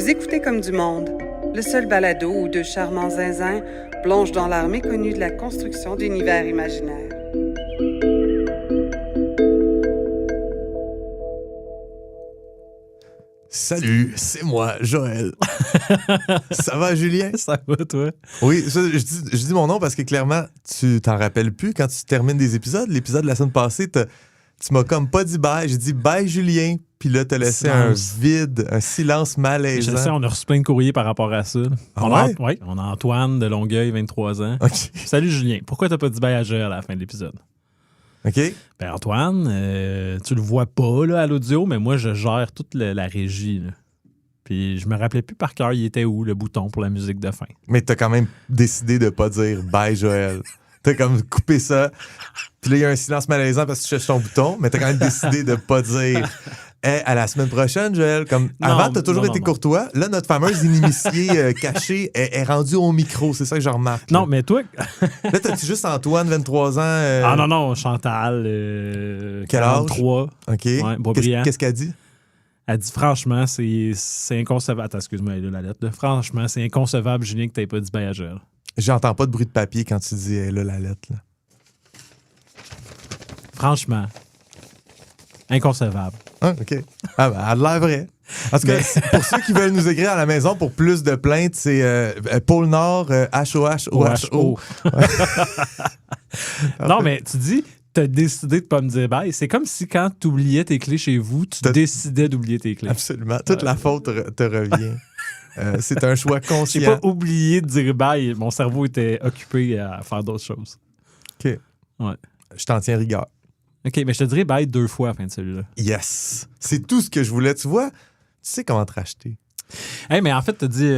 Vous écoutez Comme du monde, le seul balado où deux charmants zinzins plongent dans l'art méconnu de la construction d'univers imaginaires. Salut, c'est moi, Joël. Ça va, Julien? Ça va, toi? Oui, je dis mon nom parce que clairement, tu t'en rappelles plus quand tu termines des épisodes. L'épisode de la semaine passée, tu m'as comme pas dit bye. J'ai dit bye, Julien. Puis là, t'as laissé un vide, un silence malaisant. Je sais, on a reçu plein de courriers par rapport à ça. Ouais? On a Antoine de Longueuil, 23 ans. Okay. Salut, Julien. Pourquoi t'as pas dit bye à Joël à la fin de l'épisode? OK. Ben Antoine, tu le vois pas là, à l'audio, mais moi, je gère toute la régie. Là. Puis je me rappelais plus par cœur, il était où, le bouton pour la musique de fin. Mais t'as quand même décidé de pas dire bye, Joël. T'as comme coupé ça. Puis là, il y a un silence malaisant parce que tu cherches ton bouton, mais t'as quand même décidé de pas dire à la semaine prochaine, Joël. Comme avant, t'as toujours été courtois. Là, notre fameuse inimitié cachée est rendue au micro. C'est ça que je remarque. Non, mais toi... Là, t'as-tu juste Antoine, 23 ans? Ah non, Chantal, quel âge? 43. OK. Ouais, Boisbriand. Qu'est-ce qu'elle dit? Elle dit, franchement, c'est inconcevable. Attends, excuse-moi, elle a la lettre. Là. Franchement, c'est inconcevable, Julien, que t'aies pas dit bye à Joël. J'entends pas de bruit de papier quand tu dis là, la lettre. Là. Franchement, inconcevable. Ah, OK. Ah, ben, elle a l'air vrai. En tout cas, pour ceux qui veulent nous écrire à la maison pour plus de plaintes, c'est Pôle Nord, HOH. Non, mais tu dis, t'as décidé de pas me dire bye. C'est comme si quand t'oubliais tes clés chez vous, tu décidais d'oublier tes clés. Absolument. Toute la faute te revient. C'est un choix conscient. J'ai pas oublié de dire bye. Mon cerveau était occupé à faire d'autres choses. OK. Ouais. Je t'en tiens rigueur. OK, mais je te dirais bye 2 fois à la fin de celui-là. Yes! C'est tout ce que je voulais. Tu vois, tu sais comment te racheter. Hey, mais en fait, t'as dit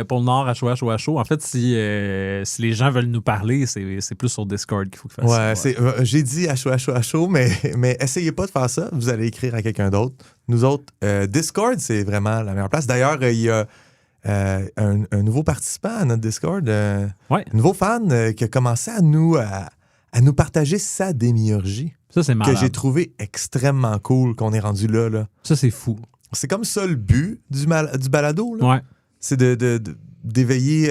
Pôle Nord, HOH. En fait, si les gens veulent nous parler, c'est plus sur Discord qu'il faut qu'ils fassent ça. Ouais. J'ai dit HOH, mais essayez pas de faire ça. Vous allez écrire à quelqu'un d'autre. Nous autres, Discord, c'est vraiment la meilleure place. D'ailleurs, il y a un nouveau participant à notre Discord, un nouveau fan qui a commencé à nous partager sa démiurgie. Ça, c'est malade. Que j'ai trouvé extrêmement cool qu'on est rendu là. Ça, c'est fou. C'est comme ça le but du balado. Là. Ouais. C'est d'éveiller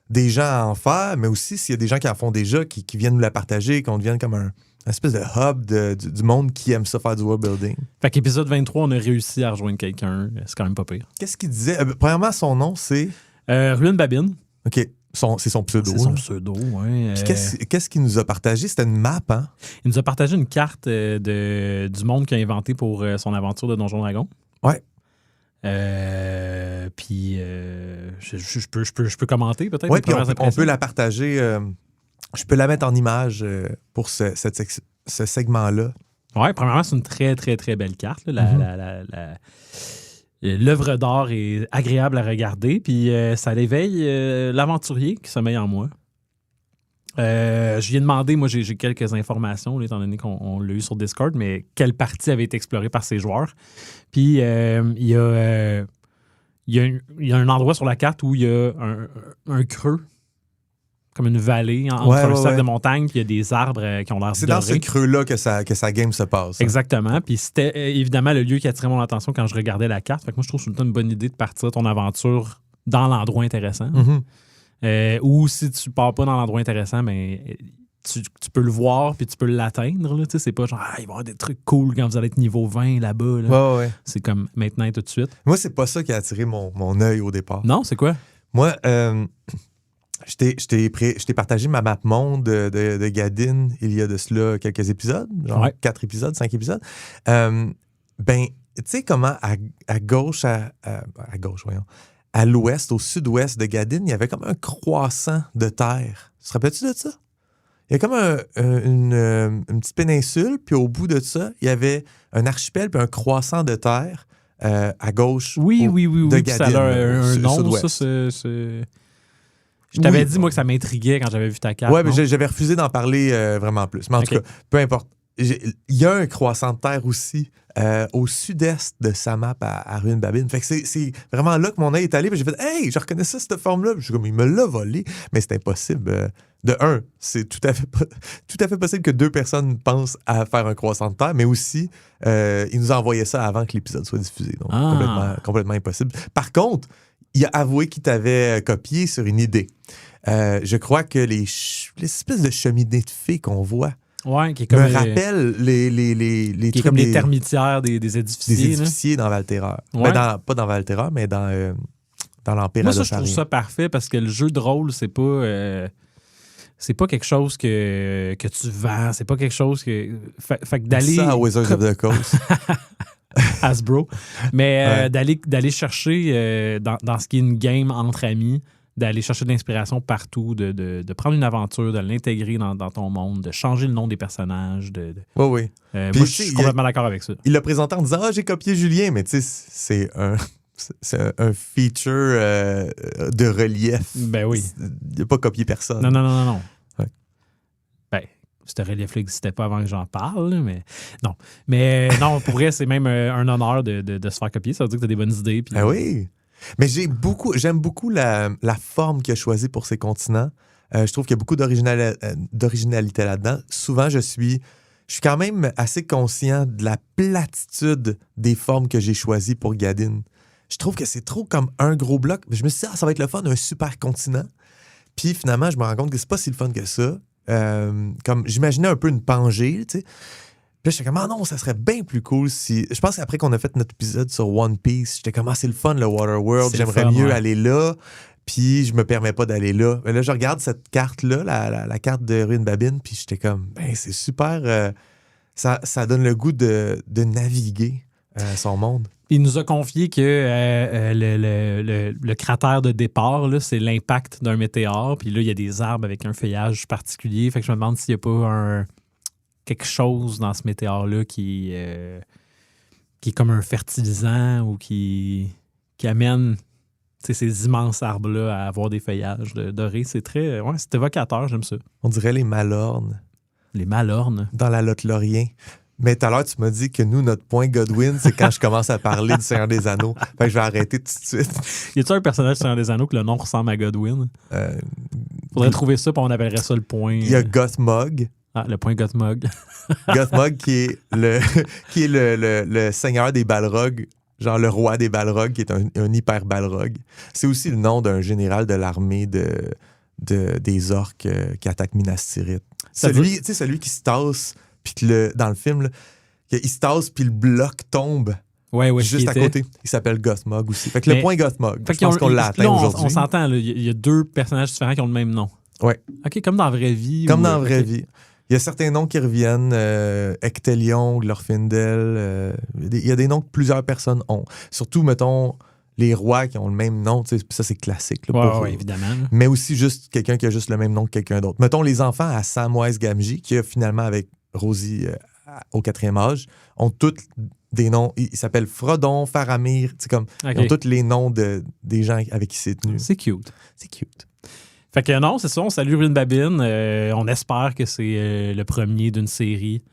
des gens à en faire, mais aussi s'il y a des gens qui en font déjà, qui viennent nous la partager, qu'on devienne comme un espèce de hub du monde qui aime ça faire du world building. Fait qu'épisode 23, on a réussi à rejoindre quelqu'un. C'est quand même pas pire. Qu'est-ce qu'il disait? Premièrement, son nom, c'est... Ruine Babine. OK. C'est son pseudo. C'est son pseudo, oui. Qu'est-ce qu'il nous a partagé? C'était une map, hein? Il nous a partagé une carte du monde qu'il a inventé pour son aventure de Donjon Dragon. Ouais. Puis, je peux commenter peut-être? Oui, puis on peut la partager. Je peux la mettre en image pour ce segment-là. Oui, premièrement, c'est une très, très, très belle carte. L'œuvre d'art est agréable à regarder, puis ça éveille l'aventurier qui sommeille en moi. Je lui ai demandé, moi j'ai quelques informations, là, étant donné qu'on l'a eu sur Discord, mais quelle partie avait été explorée par ces joueurs. Puis il y a un endroit sur la carte où il y a un creux, comme une vallée entre un cercle de montagne, puis il y a des arbres qui ont l'air dorés. C'est dans ce creux-là que sa game se passe. Exactement. Puis c'était évidemment le lieu qui attirait mon attention quand je regardais la carte. Fait que moi, je trouve que c'est une bonne idée de partir ton aventure dans l'endroit intéressant. Mm-hmm. Ou si tu pars pas dans l'endroit intéressant, ben, tu peux le voir puis tu peux l'atteindre. Là. C'est pas genre, il va y avoir des trucs cool quand vous allez être niveau 20 là-bas. Là. Ouais. C'est comme maintenant et tout de suite. Moi, c'est pas ça qui a attiré mon œil au départ. Non, c'est quoi? Moi, je t'ai partagé ma map monde de Gadin il y a de cela quelques épisodes, genre 4 épisodes, 5 épisodes. Ben, tu sais comment à gauche, à gauche, voyons, à l'ouest, au sud-ouest de Gadin, il y avait comme un croissant de terre. Tu te rappelles-tu de ça? Il y a comme une petite péninsule, puis au bout de ça, il y avait un archipel puis un croissant de terre à gauche de Gadin. Ça a un nom, sud-ouest. Ça, c'est... Je t'avais dit, moi, que ça m'intriguait quand j'avais vu ta carte. Oui, mais j'avais refusé d'en parler vraiment plus. Mais en tout cas, peu importe. Il y a un croissant de terre aussi au sud-est de sa map à Ruine Babine. Fait que c'est vraiment là que mon œil est allé. J'ai fait « Hey, je reconnaissais cette forme-là. » Je suis comme « Il me l'a volé. » Mais c'est impossible. De un, c'est tout à fait possible que 2 personnes pensent à faire un croissant de terre, mais aussi, il nous a envoyé ça avant que l'épisode soit diffusé. Donc, complètement impossible. Par contre, il a avoué qu'il t'avait copié sur une idée. Je crois que les espèces de cheminées de fées qu'on voit qui est comme me rappellent les qui est comme les termitières des édificiers. Des édificiers dans Val-Terreur. Ouais. Ben pas dans Val-Terreur, mais dans l'Empire Moi, ça, Adosarien. je trouve ça parfait parce que le jeu de rôle, c'est pas quelque chose que tu vends. C'est pas quelque chose que... Fait que d'aller... Ça à Wizards of the Coast. Hasbro. Mais d'aller chercher dans ce qui est une game entre amis, d'aller chercher de l'inspiration partout, de prendre une aventure, de l'intégrer dans ton monde, de changer le nom des personnages. Oui. Moi, je suis complètement d'accord avec ça. Il l'a présenté en disant « Ah, j'ai copié Julien », mais tu sais, c'est un feature de relief. Ben oui. Il n'a pas copié personne. Non. Ouais. Ben, ce relief-là n'existait pas avant que j'en parle, là, mais non. Mais non, pour vrai, c'est même un honneur de se faire copier. Ça veut dire que tu as des bonnes idées. Puis, oui. Mais j'aime beaucoup la forme qu'il a choisie pour ces continents. Je trouve qu'il y a beaucoup d'originalité là-dedans. Souvent, je suis quand même assez conscient de la platitude des formes que j'ai choisies pour Gadin. Je trouve que c'est trop comme un gros bloc. Je me suis dit, ça va être le fun d'un super continent. Puis finalement, je me rends compte que c'est pas si le fun que ça. Comme j'imaginais un peu une Pangée, tu sais. Puis là, j'étais comme, non, ça serait bien plus cool si... Je pense qu'après qu'on a fait notre épisode sur One Piece, j'étais comme, c'est le fun, le Waterworld. J'aimerais mieux aller là. Puis je me permets pas d'aller là. Mais là, je regarde cette carte-là, la carte de Ruine Babine, puis j'étais comme, c'est super... ça donne le goût de naviguer son monde. Il nous a confié que le cratère de départ, là, c'est l'impact d'un météore. Puis là, il y a des arbres avec un feuillage particulier. Fait que je me demande s'il n'y a pas quelque chose dans ce météore-là qui est comme un fertilisant ou qui amène ces immenses arbres-là à avoir des feuillages dorés. C'est très... c'est évocateur, j'aime ça. On dirait les Malornes. Les Malornes. Dans la Lothlorien. Mais tout à l'heure, tu m'as dit que nous, notre point Godwin, c'est quand je commence à parler du Seigneur des Anneaux. Fait que je vais arrêter tout de suite. Y a-t-il un personnage du Seigneur des Anneaux que le nom ressemble à Godwin? Faudrait trouver ça, puis on appellerait ça le point... Il y a Gothmog. Le point Gothmog. Gothmog qui est le seigneur des Balrogs, genre le roi des Balrogs, qui est un hyper Balrog. C'est aussi le nom d'un général de l'armée des orques qui attaquent Minas Tirith. Celui qui se tasse... Puis dans le film, là, il se tasse, puis le bloc tombe juste à côté. Il s'appelle Gothmog aussi. Fait que le point Gothmog, je pense qu'on l'a atteint aujourd'hui. On s'entend, il y a 2 personnages différents qui ont le même nom. Oui. OK, comme dans la vraie vie. Comme dans la vraie vie. Il y a certains noms qui reviennent. Ectelion, Glorfindel. Il y a des noms que plusieurs personnes ont. Surtout, mettons, les rois qui ont le même nom. Ça, c'est classique. Oui, évidemment. Mais aussi juste quelqu'un qui a juste le même nom que quelqu'un d'autre. Mettons, les enfants à Samwise Gamgee, qui a finalement, avec Rosie au 4e âge, ont tous des noms. Ils s'appellent Frodon, Faramir. Ils ont tous les noms des gens avec qui c'est tenu. C'est cute. Fait que non, c'est ça. On salue Ruine Babine. On espère que c'est le premier d'une série.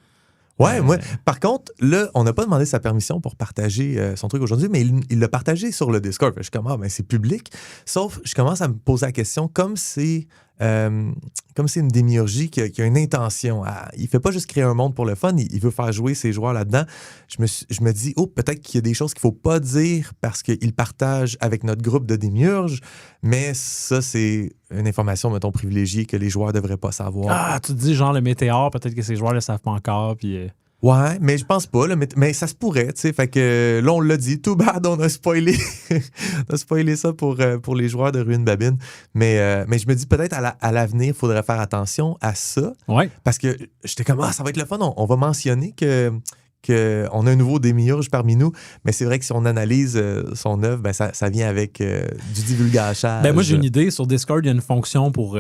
Ouais, moi, par contre, là, on n'a pas demandé sa permission pour partager son truc aujourd'hui, mais il l'a partagé sur le Discord. Je suis comme, c'est public. Sauf, je commence à me poser la question, comme c'est une démiurgie qui a une intention. Il ne fait pas juste créer un monde pour le fun, il veut faire jouer ses joueurs là-dedans. Je me dis, peut-être qu'il y a des choses qu'il ne faut pas dire parce qu'il partage avec notre groupe de démiurges, mais ça, c'est une information, mettons, privilégiée que les joueurs ne devraient pas savoir. Tu te dis, genre, le météore, peut-être que ces joueurs ne le savent pas encore, puis... Ouais, mais je pense pas, là, mais ça se pourrait, tu sais. Fait que là, on l'a dit, too bad, on a spoilé. On a spoilé ça pour les joueurs de Ruine Babine. Mais je me dis peut-être à l'avenir, il faudrait faire attention à ça. Ouais. Parce que j'étais comme, ça va être le fun, on va mentionner qu'on a un nouveau démiurge parmi nous, mais c'est vrai que si on analyse son œuvre, ça vient avec du divulgachage. Moi, j'ai une idée. Sur Discord, il y a une fonction pour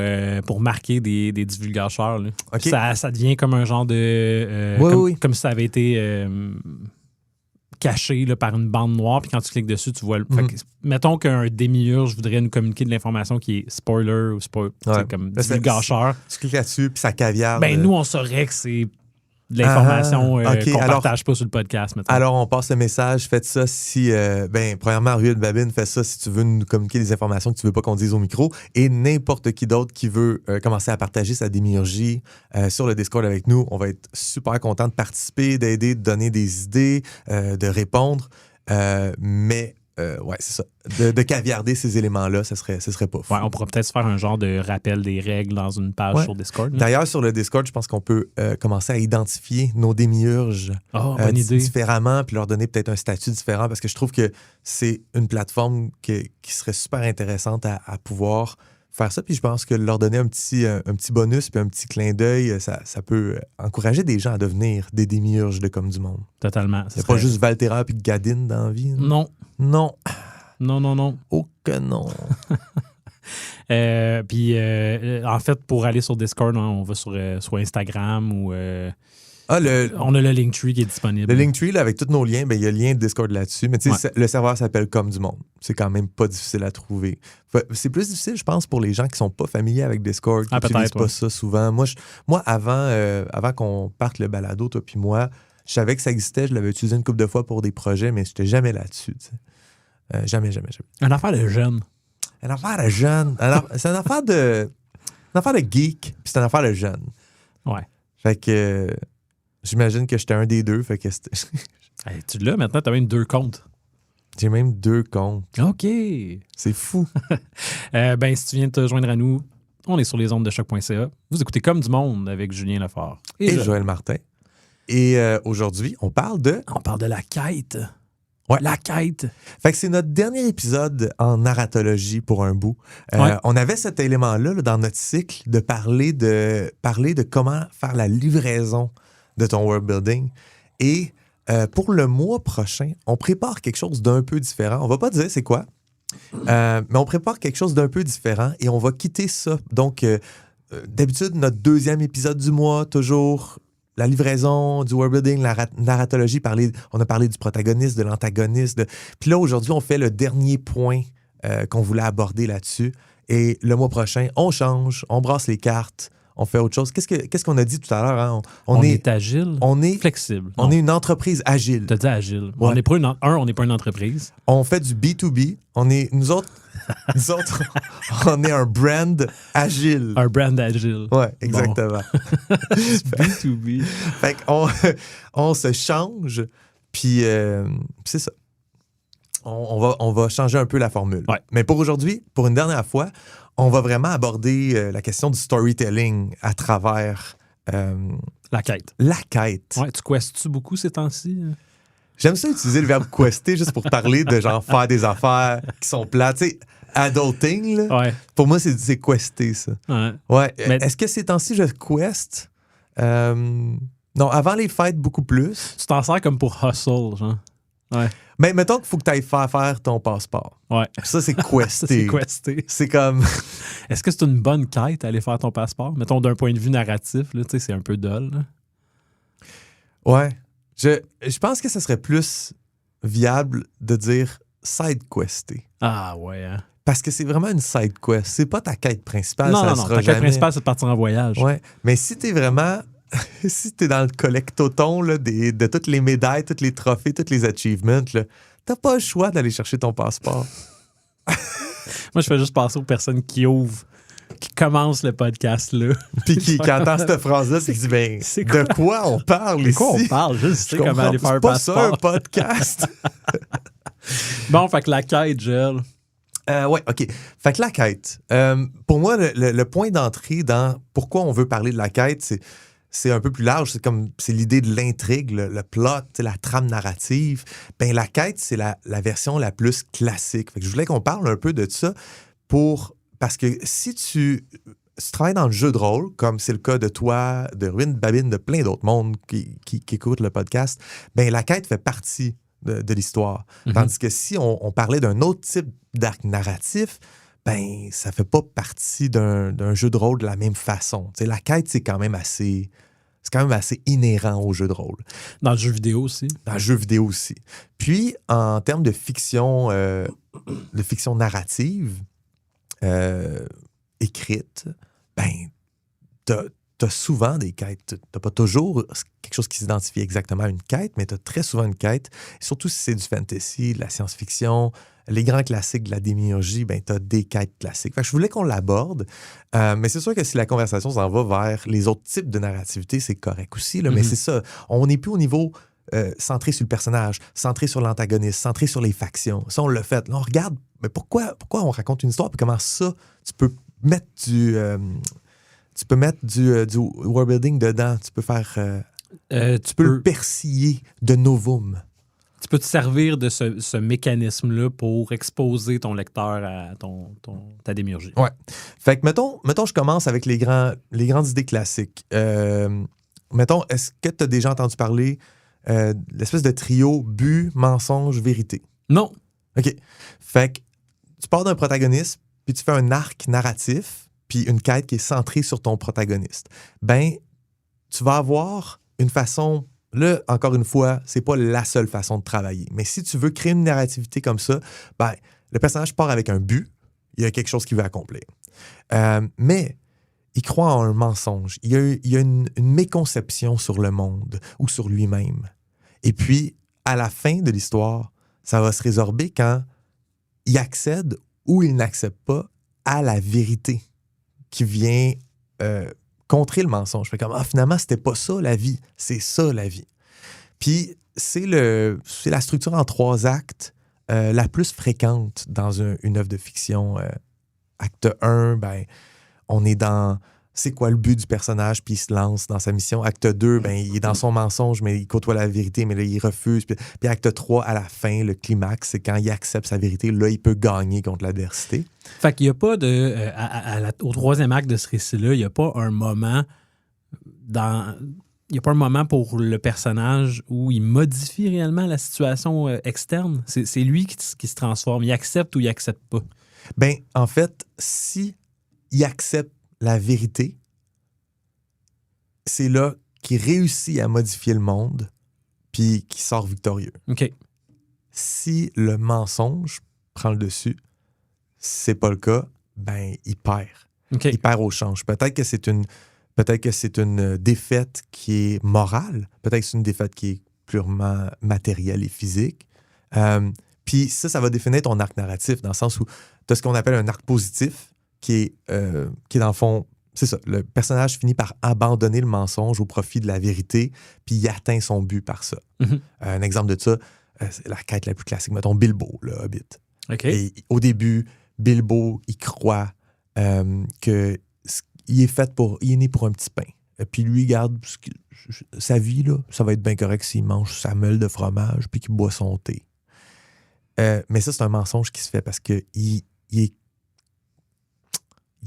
marquer des divulgacheurs. Là. Okay. Ça devient comme un genre de... comme si ça avait été caché là, par une bande noire, puis quand tu cliques dessus, tu vois... Mettons qu'un démiurge voudrait nous communiquer de l'information qui est spoiler ou comme divulgacheur. Tu cliques là-dessus, puis ça caviarde. Nous, on saurait que c'est de l'information OK. qu'on Alors, partage pas sur le podcast. Mettons. Alors, on passe le message. Faites ça si... premièrement, Ruelle Babine, fais ça si tu veux nous communiquer des informations que tu veux pas qu'on dise au micro. Et n'importe qui d'autre qui veut commencer à partager sa démiurgie sur le Discord avec nous, on va être super content de participer, d'aider, de donner des idées, de répondre. Mais... ouais, c'est ça. De caviarder ces éléments-là, ce serait pas fou. Ouais, on pourrait peut-être se faire un genre de rappel des règles dans une page sur Discord. Là. D'ailleurs, sur le Discord, je pense qu'on peut commencer à identifier nos démiurges bonne idée. différemment, puis leur donner peut-être un statut différent, parce que je trouve que c'est une plateforme qui serait super intéressante à pouvoir faire ça. Puis je pense que leur donner un petit bonus puis un petit clin d'œil, ça peut encourager des gens à devenir des démiurges de Comme du Monde. Totalement. C'est pas juste Valterra puis Gadine dans la vie. Non. Non. Non. Oh que non. Puis, en fait, pour aller sur Discord, on va sur Instagram ou... on a le Linktree qui est disponible. Le Linktree, là, avec tous nos liens, il y a le lien de Discord là-dessus. Mais tu sais, le serveur s'appelle Comme du Monde. C'est quand même pas difficile à trouver. C'est plus difficile, je pense, pour les gens qui sont pas familiers avec Discord, qui n'utilisent pas ça souvent. Moi, avant qu'on parte le balado, toi puis moi, je savais que ça existait. Je l'avais utilisé une couple de fois pour des projets, mais je n'étais jamais là-dessus. Jamais. Une affaire de jeune. Une affaire de jeune. C'est une affaire de geek, puis c'est une affaire de jeune. Ouais. Fait que... J'imagine que j'étais un des deux. Fait que hey, tu l'as maintenant, tu as même 2 comptes. J'ai même 2 comptes. OK. C'est fou. Si tu viens de te joindre à nous, on est sur les ondes de choc.ca. Vous écoutez Comme du Monde avec Julien Lefort. Et Joël Martin. Et aujourd'hui, on parle de... On parle de la quête. Ouais. La quête. Fait que c'est notre dernier épisode en narratologie pour un bout. On avait cet élément-là là, dans notre cycle de parler de comment faire la livraison de ton world building. Et pour le mois prochain, on prépare quelque chose d'un peu différent. On va pas dire c'est quoi, mais on prépare quelque chose d'un peu différent et on va quitter ça. Donc, d'habitude, notre 2e épisode du mois, toujours la livraison du world building, la narratologie, on a parlé du protagoniste, de l'antagoniste. Puis là, aujourd'hui, on fait le dernier point qu'on voulait aborder là-dessus. Et le mois prochain, on change, on brasse les cartes, on fait autre chose. Qu'est-ce qu'on a dit tout à l'heure? Hein? On est agile, on est flexible. On est une entreprise agile. Tu as dit agile. Ouais. On n'est pas une entreprise. On fait du B2B. Nous autres, on est un brand agile. Un brand agile. Oui, exactement. B2B. Fait qu'on se change, puis c'est ça. On va changer un peu la formule. Ouais. Mais pour aujourd'hui, pour une dernière fois, on va vraiment aborder la question du storytelling à travers... la quête. La quête. Ouais, tu questes-tu beaucoup ces temps-ci? J'aime ça utiliser le verbe quester juste pour parler de genre faire des affaires qui sont plates. Tu sais, adulting, là, ouais. Pour moi, c'est quester, ça. Ouais. Mais... Est-ce que ces temps-ci, je quest? Non, avant les fêtes, beaucoup plus. Tu t'en sers comme pour hustle, genre. Ouais. Mais mettons qu'il faut que tu ailles faire ton passeport. Ouais. Ça, c'est quester. C'est quester. C'est comme... Est-ce que c'est une bonne quête, aller faire ton passeport? Mettons, d'un point de vue narratif, là, c'est un peu dull. Là. Ouais. Je pense que ce serait plus viable de dire side-quester. Ah ouais, hein? Parce que c'est vraiment une side-quest. C'est pas ta quête principale. Non, ta quête principale, c'est de partir en voyage. Ouais. Mais si t'es vraiment... si t'es dans le collectoton là, de toutes les médailles, tous les trophées, tous les achievements, là, t'as pas le choix d'aller chercher ton passeport. Moi, je fais juste passer aux personnes qui commencent le podcast, là. Puis qui entend cette phrase-là, puis qui dit, de quoi on parle ici? De quoi on parle? Je sais comment aller faire un passeport. C'est pas ça, un podcast. Bon, fait que la quête, Gilles. Ouais, OK. Fait que la quête. Pour moi, le point d'entrée dans pourquoi on veut parler de la quête, c'est un peu plus large. C'est l'idée de l'intrigue, le plot, la trame narrative. Ben, la quête, c'est la version la plus classique. Fait que je voulais qu'on parle un peu de ça parce que si tu travailles dans le jeu de rôle, comme c'est le cas de toi, de Ruine Babine, de plein d'autres mondes qui écoutent le podcast, ben, la quête fait partie de l'histoire. Mm-hmm. Tandis que si on parlait d'un autre type d'arc narratif, ben, ça fait pas partie d'un jeu de rôle de la même façon. T'sais, la quête, c'est quand même assez inhérent au jeu de rôle. Dans le jeu vidéo aussi. Dans le jeu vidéo aussi. Puis, en termes de fiction narrative, écrite, ben, t'as tu as souvent des quêtes. Tu n'as pas toujours quelque chose qui s'identifie exactement à une quête, mais tu as très souvent une quête. Et surtout si c'est du fantasy, de la science-fiction, les grands classiques de la démiurgie, ben, tu as des quêtes classiques. Fait que je voulais qu'on l'aborde, mais c'est sûr que si la conversation s'en va vers les autres types de narrativité, c'est correct aussi. Là, mais c'est ça, on n'est plus au niveau centré sur le personnage, centré sur l'antagoniste, centré sur les factions. Ça, on l'a fait. Là, on regarde, mais pourquoi on raconte une histoire, puis comment ça, tu peux mettre du world building dedans, tu peux faire... tu peux le persiller de novum. Tu peux te servir de ce mécanisme-là pour exposer ton lecteur à ta démiurgie. Ouais. Fait que, mettons, je commence avec les grandes idées classiques. Mettons, est-ce que tu as déjà entendu parler de l'espèce de trio but, mensonge, vérité? Non. OK. Fait que tu pars d'un protagoniste, puis tu fais un arc narratif, puis une quête qui est centrée sur ton protagoniste. Ben, tu vas avoir une façon... Là, encore une fois, c'est pas la seule façon de travailler. Mais si tu veux créer une narrativité comme ça, ben, le personnage part avec un but, il y a quelque chose qu'il veut accomplir. Mais il croit en un mensonge. Il y a une méconception sur le monde ou sur lui-même. Et puis, à la fin de l'histoire, ça va se résorber quand il accède ou il n'accepte pas à la vérité qui vient... contrer le mensonge. Fait comme, finalement, c'était pas ça la vie. C'est ça la vie. Puis, c'est la structure en 3 actes la plus fréquente dans une œuvre de fiction. Acte 1, ben, on est dans c'est quoi le but du personnage, puis il se lance dans sa mission. Acte 2, ben, il est dans son mensonge, mais il côtoie la vérité, mais là, il refuse. Puis acte 3, à la fin, le climax, c'est quand il accepte sa vérité, là, il peut gagner contre l'adversité. Fait qu'il n'y a pas de... au 3e acte de ce récit-là, il n'y a pas un moment il n'y a pas un moment pour le personnage où il modifie réellement la situation externe. C'est lui qui se transforme. Il accepte ou il accepte pas. Ben, en fait, si il accepte la vérité, c'est là qu'il réussit à modifier le monde puis qu'il sort victorieux. OK. Si le mensonge prend le dessus, c'est pas le cas, ben il perd. Okay. Il perd au change. Peut-être que c'est une défaite qui est morale, peut-être que c'est une défaite qui est purement matérielle et physique. Puis ça va définir ton arc narratif dans le sens où tu as ce qu'on appelle un arc positif qui est dans le fond, c'est ça, le personnage finit par abandonner le mensonge au profit de la vérité, puis il atteint son but par ça. Mm-hmm. Un exemple de ça, c'est la quête la plus classique, mettons Bilbo, le Hobbit. Okay. Et au début, Bilbo, il croit qu'il est né pour un petit pain. Et puis lui, regarde, sa vie, là, ça va être bien correct s'il mange sa meule de fromage puis qu'il boit son thé. Mais ça, c'est un mensonge qui se fait parce qu'il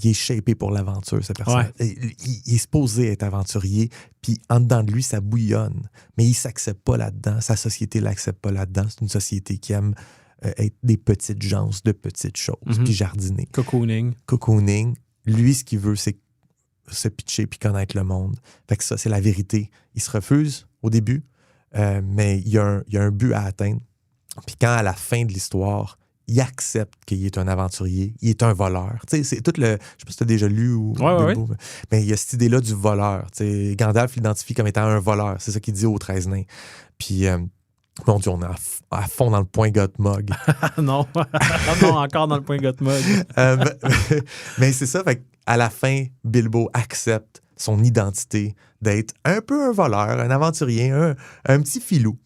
est shapé pour l'aventure, cette personne. Ouais. Il est supposé être aventurier, puis en dedans de lui, ça bouillonne. Mais il ne s'accepte pas là-dedans. Sa société ne l'accepte pas là-dedans. C'est une société qui aime être des petites gens, de petites choses, puis jardiner. Cocooning. Lui, ce qu'il veut, c'est se pitcher puis connaître le monde. Fait que ça, c'est la vérité. Il se refuse au début, mais il y a un but à atteindre. Puis quand, à la fin de l'histoire, il accepte qu'il est un aventurier, il est un voleur. Tu sais, c'est tout le... Je sais pas si tu as déjà lu ou... Ouais. Mais il y a cette idée-là du voleur. Tu sais, Gandalf l'identifie comme étant un voleur. C'est ça qu'il dit aux 13 nains. Puis, mon Dieu, on est à fond dans le point Gottmog. Non, encore dans le point Gottmog. mais c'est ça, fait qu'à la fin, Bilbo accepte son identité d'être un peu un voleur, un aventurier, un petit filou.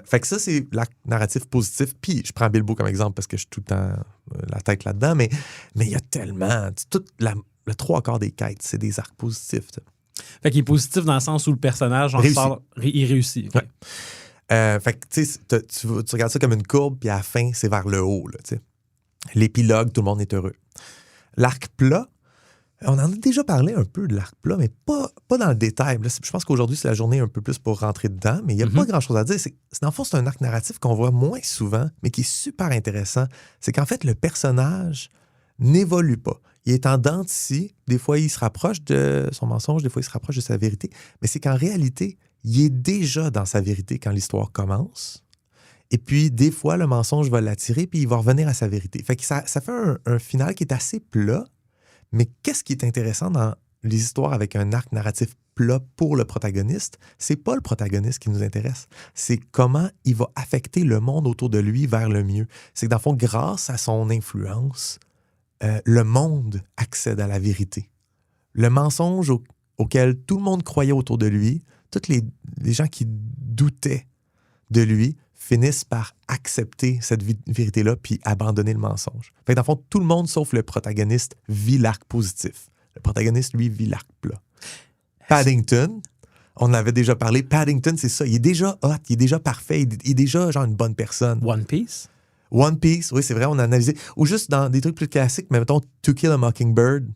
Fait que ça, c'est l'acte narratif positif. Puis, je prends Bilbo comme exemple parce que je suis tout le temps la tête là-dedans, mais il y a tellement... le 3/4 des quêtes, c'est des arcs positifs. T'sais. Fait qu'il est positif dans le sens où le personnage il réussit. Okay. Ouais. Fait que, tu sais, tu regardes ça comme une courbe, puis à la fin, c'est vers le haut. Là, l'épilogue, tout le monde est heureux. L'arc plat, on en a déjà parlé un peu de l'arc plat, mais pas dans le détail. Là, je pense qu'aujourd'hui, c'est la journée un peu plus pour rentrer dedans, mais il n'y a pas grand-chose à dire. Dans le fond, c'est un arc narratif qu'on voit moins souvent, mais qui est super intéressant. C'est qu'en fait, le personnage n'évolue pas. Il est en dents de scie. Des fois, il se rapproche de son mensonge, des fois, il se rapproche de sa vérité. Mais c'est qu'en réalité, il est déjà dans sa vérité quand l'histoire commence. Et puis, des fois, le mensonge va l'attirer, puis il va revenir à sa vérité. Fait que ça fait un final qui est assez plat. Mais qu'est-ce qui est intéressant dans les histoires avec un arc narratif plat pour le protagoniste, c'est pas le protagoniste qui nous intéresse. C'est comment il va affecter le monde autour de lui vers le mieux. C'est que dans le fond, grâce à son influence, le monde accède à la vérité. Le mensonge auquel tout le monde croyait autour de lui, tous les gens qui doutaient de lui finissent par accepter cette vérité-là puis abandonner le mensonge. Fait que dans le fond, tout le monde sauf le protagoniste vit l'arc positif. Le protagoniste, lui, vit l'arc plat. Paddington, on en avait déjà parlé. Paddington, c'est ça. Il est déjà hot, il est déjà parfait, il est déjà genre une bonne personne. One Piece? One Piece, oui, c'est vrai, on a analysé. Ou juste dans des trucs plus classiques, mais mettons To Kill a Mockingbird.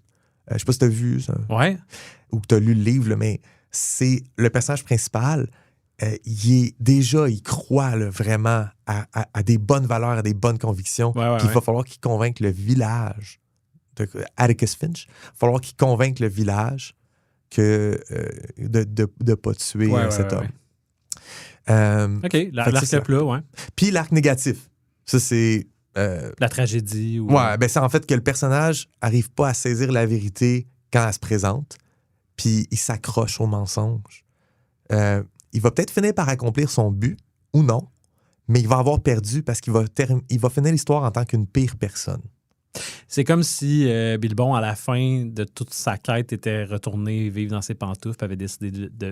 Je sais pas si t'as vu ça. Ouais. Ou que t'as lu le livre, là, mais c'est le personnage principal. Il croit là, vraiment à des bonnes valeurs, à des bonnes convictions. Il va falloir qu'il convainque le village. Atticus Finch. Il va falloir qu'il convainque le village de ne pas tuer cet homme. OK, l'arc plat, ouais. Puis l'arc négatif. Ça, c'est... la tragédie. Ou... Ouais, ben c'est en fait que le personnage n'arrive pas à saisir la vérité quand elle se présente, puis il s'accroche au mensonge. Il va peut-être finir par accomplir son but, ou non, mais il va avoir perdu parce qu'il va finir l'histoire en tant qu'une pire personne. C'est comme si Bilbon, à la fin de toute sa quête, était retourné vivre dans ses pantoufles et avait décidé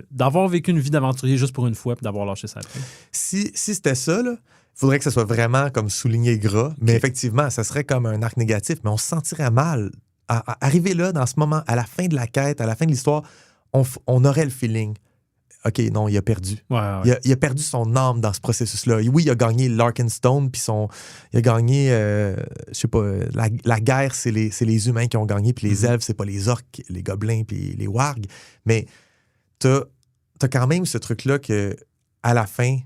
d'avoir vécu une vie d'aventurier juste pour une fois puis d'avoir lâché sa vie. Si c'était ça, il faudrait que ça soit vraiment comme souligné gras, mais effectivement, ça serait comme un arc négatif, mais on se sentirait mal. Arriver là, dans ce moment, à la fin de la quête, à la fin de l'histoire, on aurait le feeling. OK, non, il a perdu. Ouais. Il a perdu son âme dans ce processus-là. Oui, il a gagné l'Arkenstone, puis il a gagné, je sais pas, la guerre, c'est les humains qui ont gagné, puis les elfes, c'est pas les orques, les gobelins, puis les wargs. Mais t'as quand même ce truc-là que à la fin,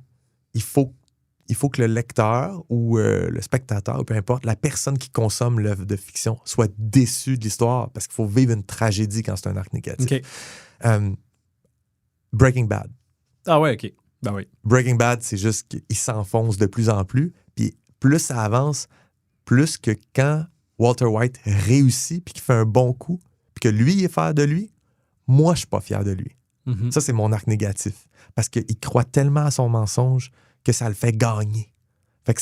il faut que le lecteur ou le spectateur, ou peu importe, la personne qui consomme l'œuvre de fiction soit déçue de l'histoire, parce qu'il faut vivre une tragédie quand c'est un arc négatif. Okay. Breaking Bad. Ah ouais, OK. Ben oui. Breaking Bad, c'est juste qu'il s'enfonce de plus en plus. Puis plus ça avance, plus que quand Walter White réussit puis qu'il fait un bon coup, puis que lui, il est fier de lui, moi, je suis pas fier de lui. Mm-hmm. Ça, c'est mon arc négatif. Parce qu'il croit tellement à son mensonge que ça le fait gagner. Fait que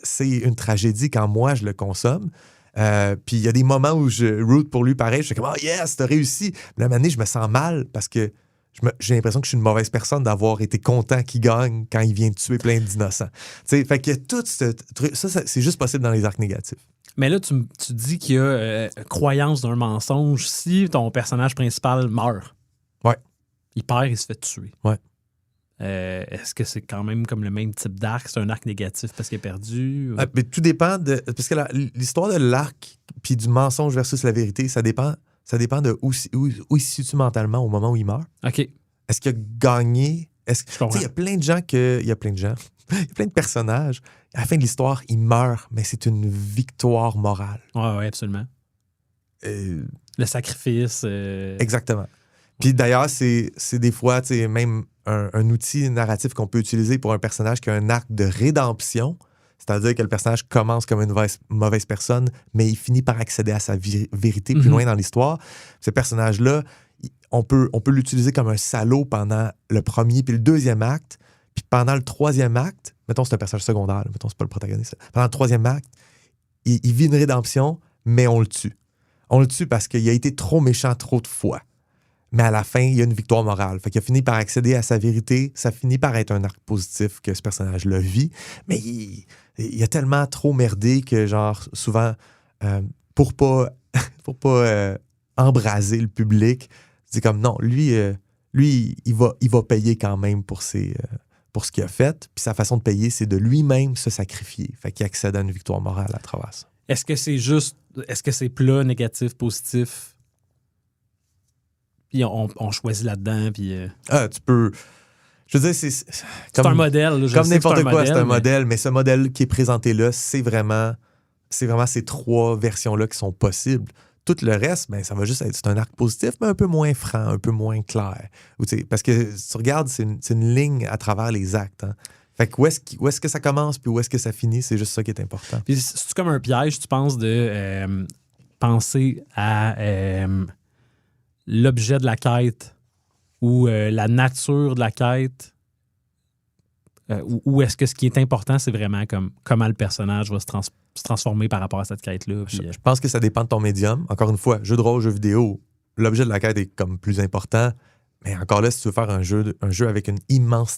c'est une tragédie quand moi, je le consomme. Puis il y a des moments où je root pour lui pareil. Je suis comme « Oh yes, t'as réussi! » Mais la manée, je me sens mal parce que j'ai l'impression que je suis une mauvaise personne d'avoir été content qu'il gagne quand il vient de tuer plein d'innocents. T'sais, fait que tout ce truc, ça, c'est juste possible dans les arcs négatifs. Mais là, tu dis qu'il y a croyance d'un mensonge si ton personnage principal meurt. Ouais. Il perd, il se fait tuer. Ouais. Est-ce que c'est quand même comme le même type d'arc? C'est un arc négatif parce qu'il est perdu? Ou... Mais tout dépend de... Parce que l'histoire de l'arc puis du mensonge versus la vérité, ça dépend de où il se situe mentalement au moment où il meurt. OK. Est-ce qu'il a gagné? Je comprends. Il y a plein de gens il y a plein de personnages. À la fin de l'histoire, ils meurent, mais c'est une victoire morale. Oui, absolument. Le sacrifice. Exactement. Puis d'ailleurs, c'est des fois même un outil narratif qu'on peut utiliser pour un personnage qui a un arc de rédemption. C'est-à-dire que le personnage commence comme une mauvaise personne, mais il finit par accéder à sa vérité plus loin dans l'histoire. Ce personnage-là, on peut l'utiliser comme un salaud pendant le premier puis le deuxième acte. Puis pendant le troisième acte, mettons c'est un personnage secondaire, mettons c'est pas le protagoniste. Pendant le troisième acte, il vit une rédemption, mais on le tue. On le tue parce qu'il a été trop méchant trop de fois. Mais à la fin, il y a une victoire morale. Fait qu'il a fini par accéder à sa vérité. Ça finit par être un arc positif que ce personnage-là vit. Mais il a tellement trop merdé que, genre, souvent, pour pas embraser le public, c'est comme, non, lui il va payer quand même pour ce qu'il a fait. Puis sa façon de payer, c'est de lui-même se sacrifier. Fait qu'il accède à une victoire morale à travers ça. Est-ce que c'est plat, négatif, positif? Puis on choisit là-dedans, puis... Tu peux... Je veux dire, c'est comme un modèle. Comme n'importe quoi, c'est un modèle. Mais ce modèle qui est présenté là, c'est vraiment ces trois versions-là qui sont possibles. Tout le reste, ben, ça va juste être... C'est un arc positif, mais un peu moins franc, un peu moins clair. Parce que si tu regardes, c'est une ligne à travers les actes. Hein. Fait que où est-ce que ça commence puis où est-ce que ça finit, c'est juste ça qui est important. Puis c'est comme un piège, tu penses, de penser à... l'objet de la quête ou la nature de la quête, ou est-ce que ce qui est important, c'est vraiment comme comment le personnage va se transformer par rapport à cette quête-là? Puis, Je pense que ça dépend de ton médium. Encore une fois, jeu de rôle, jeu vidéo, l'objet de la quête est comme plus important. Mais encore là, si tu veux faire un jeu avec une immense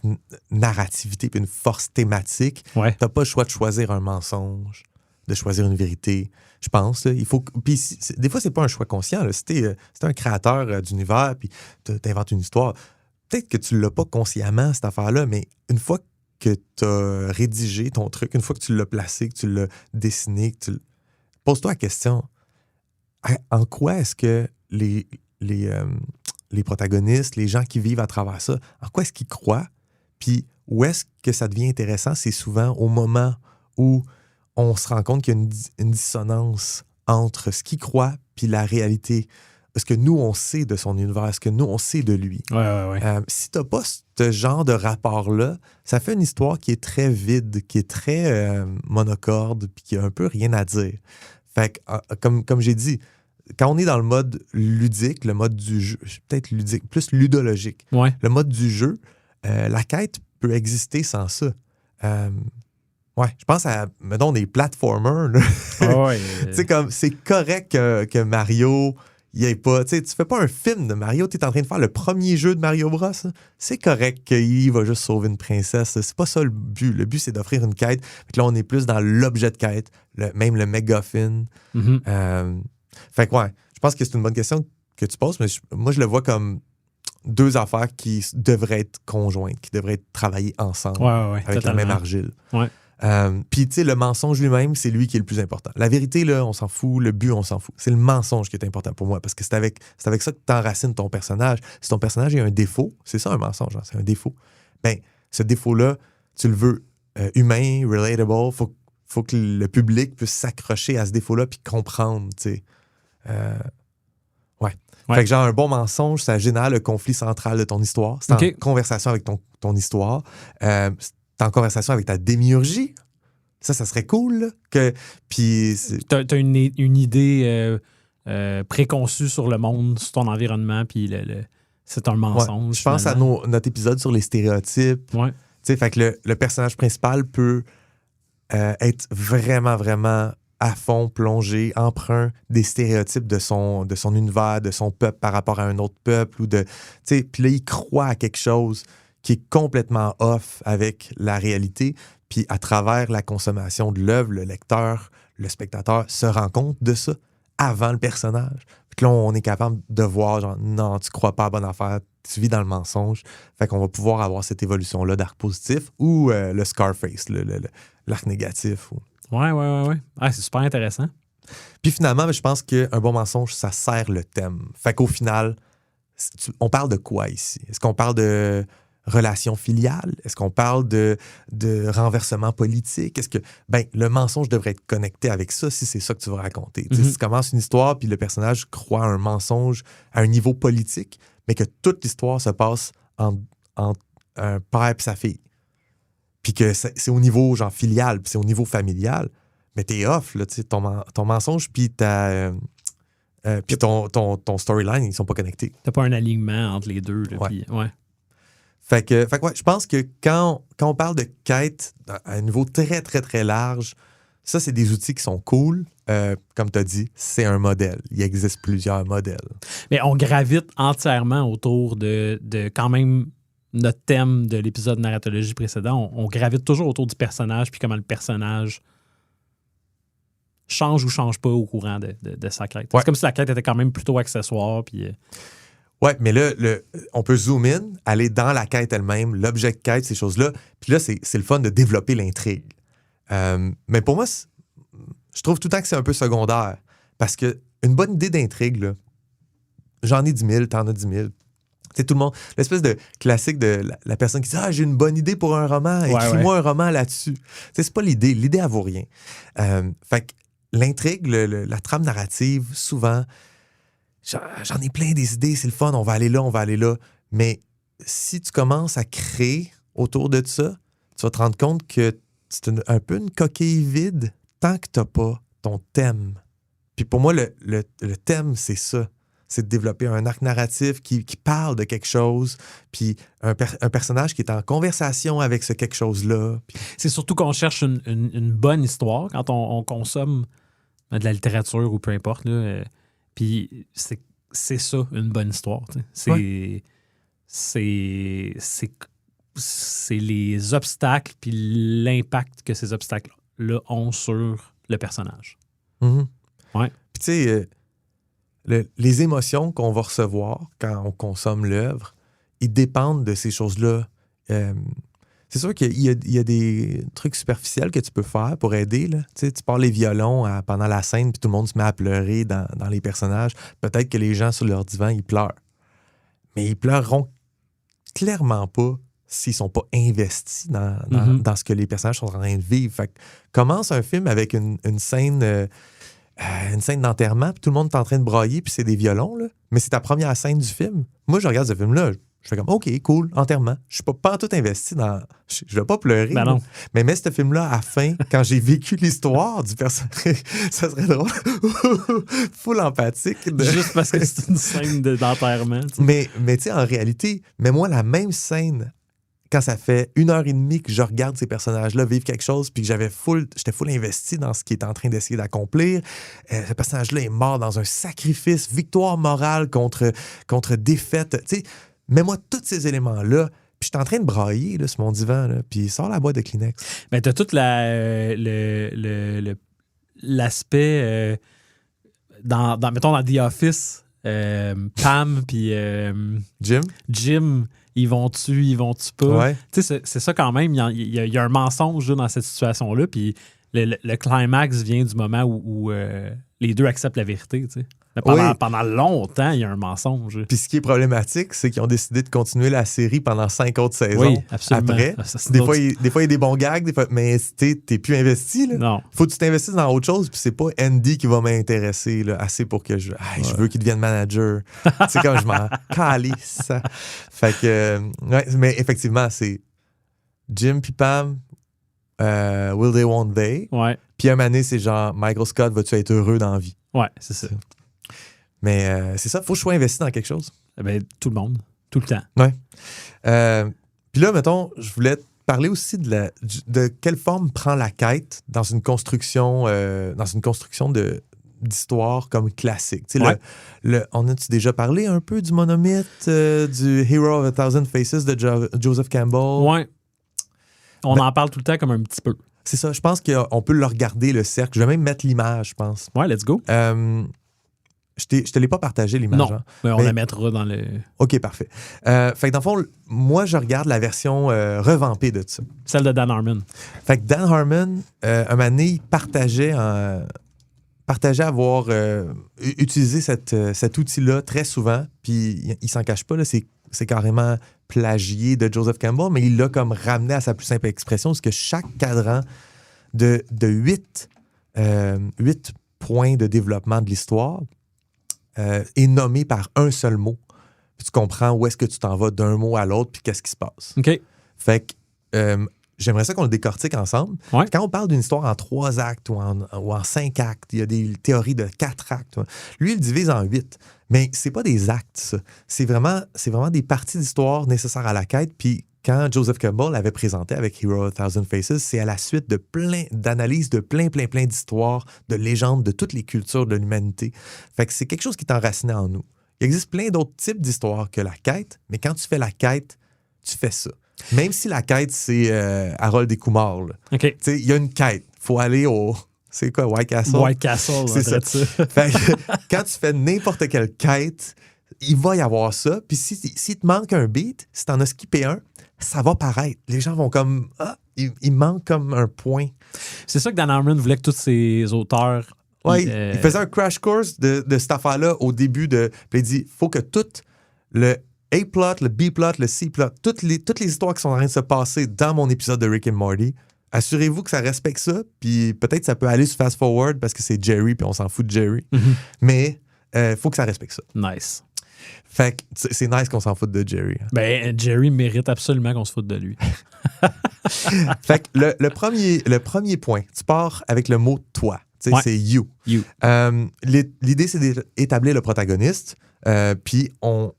narrativité et une force thématique, t'as pas le choix de choisir un mensonge, de choisir une vérité. Je pense, là, il faut. Puis des fois, c'est pas un choix conscient. Là. Si t'es un créateur d'univers, puis t'inventes une histoire, peut-être que tu l'as pas consciemment, cette affaire-là, mais une fois que t'as rédigé ton truc, une fois que tu l'as placé, que tu l'as dessiné, pose-toi la question, en quoi est-ce que les protagonistes, les gens qui vivent à travers ça, en quoi est-ce qu'ils croient? Puis où est-ce que ça devient intéressant? C'est souvent au moment où on se rend compte qu'il y a une dissonance entre ce qu'il croit puis la réalité. Est-ce que nous, on sait de son univers? Est-ce que nous, on sait de lui? Ouais. Si t'as pas ce genre de rapport-là, ça fait une histoire qui est très vide, qui est très monocorde puis qui a un peu rien à dire. Fait que, comme j'ai dit, quand on est dans le mode ludique, le mode du jeu, peut-être ludique, plus ludologique, le mode du jeu, la quête peut exister sans ça. Je pense à, mettons, des platformers. C'est correct que Mario, il ait pas. Tu fais pas un film de Mario, tu es en train de faire le premier jeu de Mario Bros. C'est correct qu'il va juste sauver une princesse. C'est pas ça le but. Le but, c'est d'offrir une quête. Fait que là, on est plus dans l'objet de quête, même le MacGuffin. Fait que je pense que c'est une bonne question que tu poses, mais moi, je le vois comme deux affaires qui devraient être conjointes, qui devraient être travaillées ensemble avec totalement. La même argile. Puis, tu sais, le mensonge lui-même, c'est lui qui est le plus important. La vérité, là, on s'en fout. Le but, on s'en fout. C'est le mensonge qui est important pour moi parce que c'est avec ça que t'enracines ton personnage. Si ton personnage a un défaut, c'est ça un mensonge, c'est un défaut. Ben, ce défaut-là, tu le veux humain, relatable, faut que le public puisse s'accrocher à ce défaut-là puis comprendre, tu sais. Fait que genre, un bon mensonge, ça génère le conflit central de ton histoire. C'est en conversation avec ton histoire. T'es en conversation avec ta démiurgie. Ça serait cool. Puis t'as une idée préconçue sur le monde, sur ton environnement, puis c'est un mensonge. Je pense à notre épisode sur les stéréotypes. Fait que le personnage principal peut être vraiment, vraiment à fond plongé, emprunt des stéréotypes de son univers, de son peuple par rapport à un autre peuple. Puis là, il croit à quelque chose qui est complètement off avec la réalité. Puis à travers la consommation de l'œuvre, le lecteur, le spectateur se rend compte de ça avant le personnage. Puis là, on est capable de voir, genre, non, tu crois pas à bonne affaire, tu vis dans le mensonge. Fait qu'on va pouvoir avoir cette évolution-là d'arc positif ou le Scarface, l'arc négatif. Ouais. C'est super intéressant. Puis finalement, je pense qu'un bon mensonge, ça sert le thème. Fait qu'au final, on parle de quoi ici? Est-ce qu'on parle de relation filiale? Est-ce qu'on parle de renversement politique? Est-ce que le mensonge devrait être connecté avec ça si c'est ça que tu veux raconter? Si tu commences une histoire puis le personnage croit à un mensonge à un niveau politique, mais que toute l'histoire se passe entre un père et sa fille. Puis que c'est au niveau genre filial, puis c'est au niveau familial, mais t'es off, là, ton mensonge puis puis ton storyline, ils sont pas connectés. T'as pas un alignement entre les deux. Là, puis, Fait que je pense que quand on parle de quête à un niveau très, très, très large, ça, c'est des outils qui sont cool. Comme tu as dit, c'est un modèle. Il existe plusieurs modèles. Mais on gravite entièrement autour de quand même notre thème de l'épisode narratologie précédent. On gravite toujours autour du personnage puis comment le personnage change ou change pas au courant de sa quête. C'est comme si la quête était quand même plutôt accessoire. Puis ouais, mais là, on peut zoom in, aller dans la quête elle-même, l'objet de quête, ces choses-là. Puis là, c'est le fun de développer l'intrigue. Mais pour moi, je trouve tout le temps que c'est un peu secondaire. Parce que une bonne idée d'intrigue, là, j'en ai 10 000, t'en as 10 000. C'est tout le monde. L'espèce de classique de la personne qui dit « Ah, j'ai une bonne idée pour un roman, écris-moi un roman là-dessus. » C'est pas l'idée. L'idée, elle vaut rien. Fait que l'intrigue, la trame narrative, souvent, j'en ai plein des idées, c'est le fun, on va aller là. Mais si tu commences à créer autour de ça, tu vas te rendre compte que c'est un peu une coquille vide tant que tu n'as pas ton thème. Puis pour moi, le thème, c'est ça. c'est de développer un arc narratif qui parle de quelque chose, puis un personnage qui est en conversation avec ce quelque chose-là. Puis... C'est surtout qu'on cherche une bonne histoire quand on consomme de la littérature ou peu importe. Puis c'est ça, une bonne histoire. C'est les obstacles puis l'impact que ces obstacles-là ont sur le personnage. Mm-hmm. Ouais. Puis tu sais, les émotions qu'on va recevoir quand on consomme l'œuvre, ils dépendent de ces choses-là. C'est sûr qu'il y a des trucs superficiels que tu peux faire pour aider. Là. Tu sais, tu pars les violons pendant la scène puis tout le monde se met à pleurer dans les personnages. Peut-être que les gens sur leur divan, ils pleurent. Mais ils pleureront clairement pas s'ils sont pas investis dans ce que les personnages sont en train de vivre. Fait que commence un film avec une scène d'enterrement, puis tout le monde est en train de brailler, puis c'est des violons, là. Mais c'est ta première scène du film. Moi, je regarde ce film-là, je fais comme, OK, cool, enterrement. Je suis pas en tout investi dans... Je vais pas pleurer. Ben non. Mais mets ce film-là à la fin, quand j'ai vécu l'histoire du personnage, ça serait drôle. Full empathique. Juste parce que c'est une scène d'enterrement. Mais tu sais, en réalité, mets-moi la même scène quand ça fait 1h30 que je regarde ces personnages-là vivre quelque chose, puis que j'étais full investi dans ce qu'il est en train d'essayer d'accomplir. Ce personnage-là est mort dans un sacrifice, victoire morale contre défaite. Tu sais, mets-moi tous ces éléments-là, puis je suis en train de brailler là, sur mon divan, là, puis sors la boîte de Kleenex. Ben, t'as tout l'aspect mettons, dans The Office, Pam puis Jim, ils vont-tu pas? Ouais. Tu sais, c'est ça quand même. Il y a un mensonge là, dans cette situation-là, puis le climax vient du moment où les deux acceptent la vérité, tu sais. Mais pendant longtemps, il y a un mensonge. Puis ce qui est problématique, c'est qu'ils ont décidé de continuer la série pendant 5 autres saisons. Oui, absolument. Après, des fois, il y a des bons gags, mais t'es plus investi. Là. Non. Faut que tu t'investisses dans autre chose, puis c'est pas Andy qui va m'intéresser là, assez pour que je veux qu'il devienne manager. C'est comme je m'en calisse. Fait que, mais effectivement, c'est Jim puis Pam, will they, won't they? Ouais. Puis un moment donné, c'est genre, Michael Scott, vas-tu être heureux dans la vie? Ouais, c'est ça. Mais c'est ça, il faut que je sois investi dans quelque chose. Ben, tout le monde, tout le temps. Ouais. Puis là, mettons, je voulais te parler aussi de quelle forme prend la quête dans une construction d'histoire comme classique. Tu sais, on a-tu déjà parlé un peu du monomythe, du Hero of a Thousand Faces de Joseph Campbell? Ouais. On en parle tout le temps comme un petit peu. C'est ça, je pense qu'on peut le regarder, le cercle. Je vais même mettre l'image, je pense. Ouais, let's go. Je te l'ai pas partagé, l'image. Non, hein? mais on la mettra dans le... OK, parfait. Fait que dans le fond, moi, je regarde la version revampée de ça. Celle de Dan Harmon. Fait que Dan Harmon, un moment donné, il partageait avoir utilisé cet outil-là très souvent, puis il s'en cache pas, là, c'est carrément plagié de Joseph Campbell, mais il l'a comme ramené à sa plus simple expression, parce que chaque cadran de 8 points de développement de l'histoire est nommé par un seul mot. Puis tu comprends où est-ce que tu t'en vas d'un mot à l'autre, puis qu'est-ce qui se passe. OK. Fait que j'aimerais ça qu'on le décortique ensemble. Ouais. Quand on parle d'une histoire en 3 actes ou en 5 actes, il y a des théories de 4 actes. Lui, il le divise en 8. Mais c'est pas des actes, ça. C'est vraiment des parties d'histoire nécessaires à la quête. Puis quand Joseph Campbell l'avait présenté avec Hero of a Thousand Faces, c'est à la suite d'analyses de plein d'histoires, de légendes, de toutes les cultures de l'humanité. Fait que c'est quelque chose qui est enraciné en nous. Il existe plein d'autres types d'histoires que la quête, mais quand tu fais la quête, tu fais ça. Même si la quête, c'est Harold et Kumar. OK. Il y a une quête. Il faut aller au... C'est quoi, White Castle? White Castle, c'est ça. Fait que, quand tu fais n'importe quelle quête, il va y avoir ça. Puis s'il te manque un beat, si t'en as skippé un, ça va paraître. Les gens vont comme... il manque comme un point. C'est ça que Dan Harmon voulait que tous ses auteurs... Oui, il faisait un crash course de cette affaire-là au début de... Puis il dit, il faut que tout le A-plot, le B-plot, le C-plot, toutes les histoires qui sont en train de se passer dans mon épisode de Rick and Morty, assurez-vous que ça respecte ça, puis peut-être ça peut aller sur Fast Forward parce que c'est Jerry, puis on s'en fout de Jerry. Mm-hmm. Mais il faut que ça respecte ça. Nice. Fait que c'est nice qu'on s'en foute de Jerry. Ben, Jerry mérite absolument qu'on se foute de lui. Fait que le premier point, tu pars avec le mot « toi ». Ouais. C'est You. L'idée, c'est d'établir le protagoniste, puis on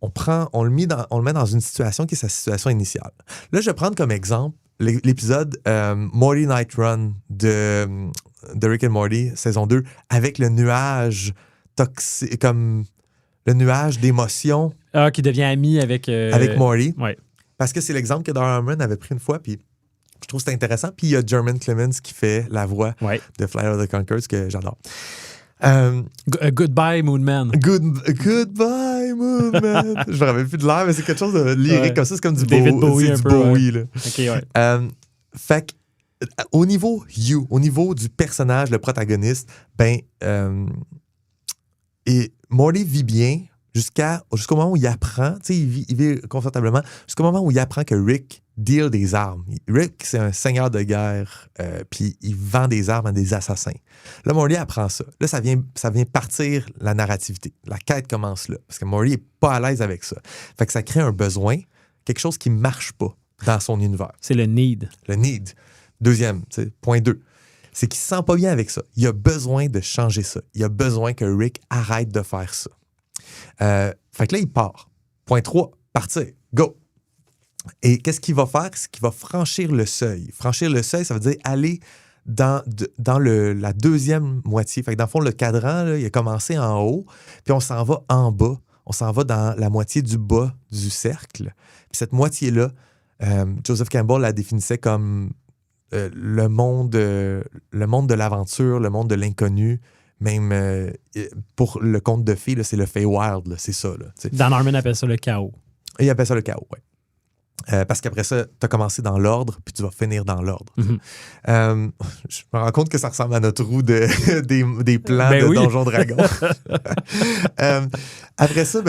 le met dans une situation qui est sa situation initiale. Là, je vais prendre comme exemple l'épisode Morty Night Run de Rick and Morty, saison 2, avec le nuage toxique, comme le nuage d'émotions. Ah, qui devient ami avec Morty. Ouais. Parce que c'est l'exemple que Darren Harmon avait pris une fois, puis je trouve que c'est intéressant. Puis il y a Jermaine Clemens qui fait la voix de Flight of the Conchords, que j'adore. Goodbye, Moon Man. Goodbye, Moon Man. Je me rappelle plus de l'air, mais c'est quelque chose de lyrique comme ça. C'est comme du David Bowie. C'est du Bowie, là. OK, ouais. Fait que, au niveau You, au niveau du personnage, le protagoniste, et Morty vit bien jusqu'au moment où il apprend, tu sais, il vit confortablement, jusqu'au moment où il apprend que Rick deal des armes. Rick, c'est un seigneur de guerre, puis il vend des armes à des assassins. Là, Morty apprend ça. Là, ça vient partir la narrativité. La quête commence là, parce que Morty n'est pas à l'aise avec ça. Fait que ça crée un besoin, quelque chose qui ne marche pas dans son univers. C'est le need. Le need. Deuxième, point 2. C'est qu'il ne se sent pas bien avec ça. Il a besoin de changer ça. Il a besoin que Rick arrête de faire ça. Fait que là, il part. Point 3, partir. Go! Et qu'est-ce qu'il va faire? C'est qu'il va franchir le seuil. Franchir le seuil, ça veut dire aller dans la deuxième moitié. Fait que dans le fond, le cadran, là, il a commencé en haut, puis on s'en va en bas. On s'en va dans la moitié du bas du cercle. Puis cette moitié-là, Joseph Campbell la définissait comme le monde de l'aventure, le monde de l'inconnu. Même pour le conte de fées, là, c'est le Feywild, là, c'est ça. Là, Dan Harmon appelle ça le chaos. Il appelle ça le chaos, oui. Parce qu'après ça, tu as commencé dans l'ordre, puis tu vas finir dans l'ordre. Mm-hmm. Je me rends compte que ça ressemble à notre roue des plans de Donjons Dragons. Après ça,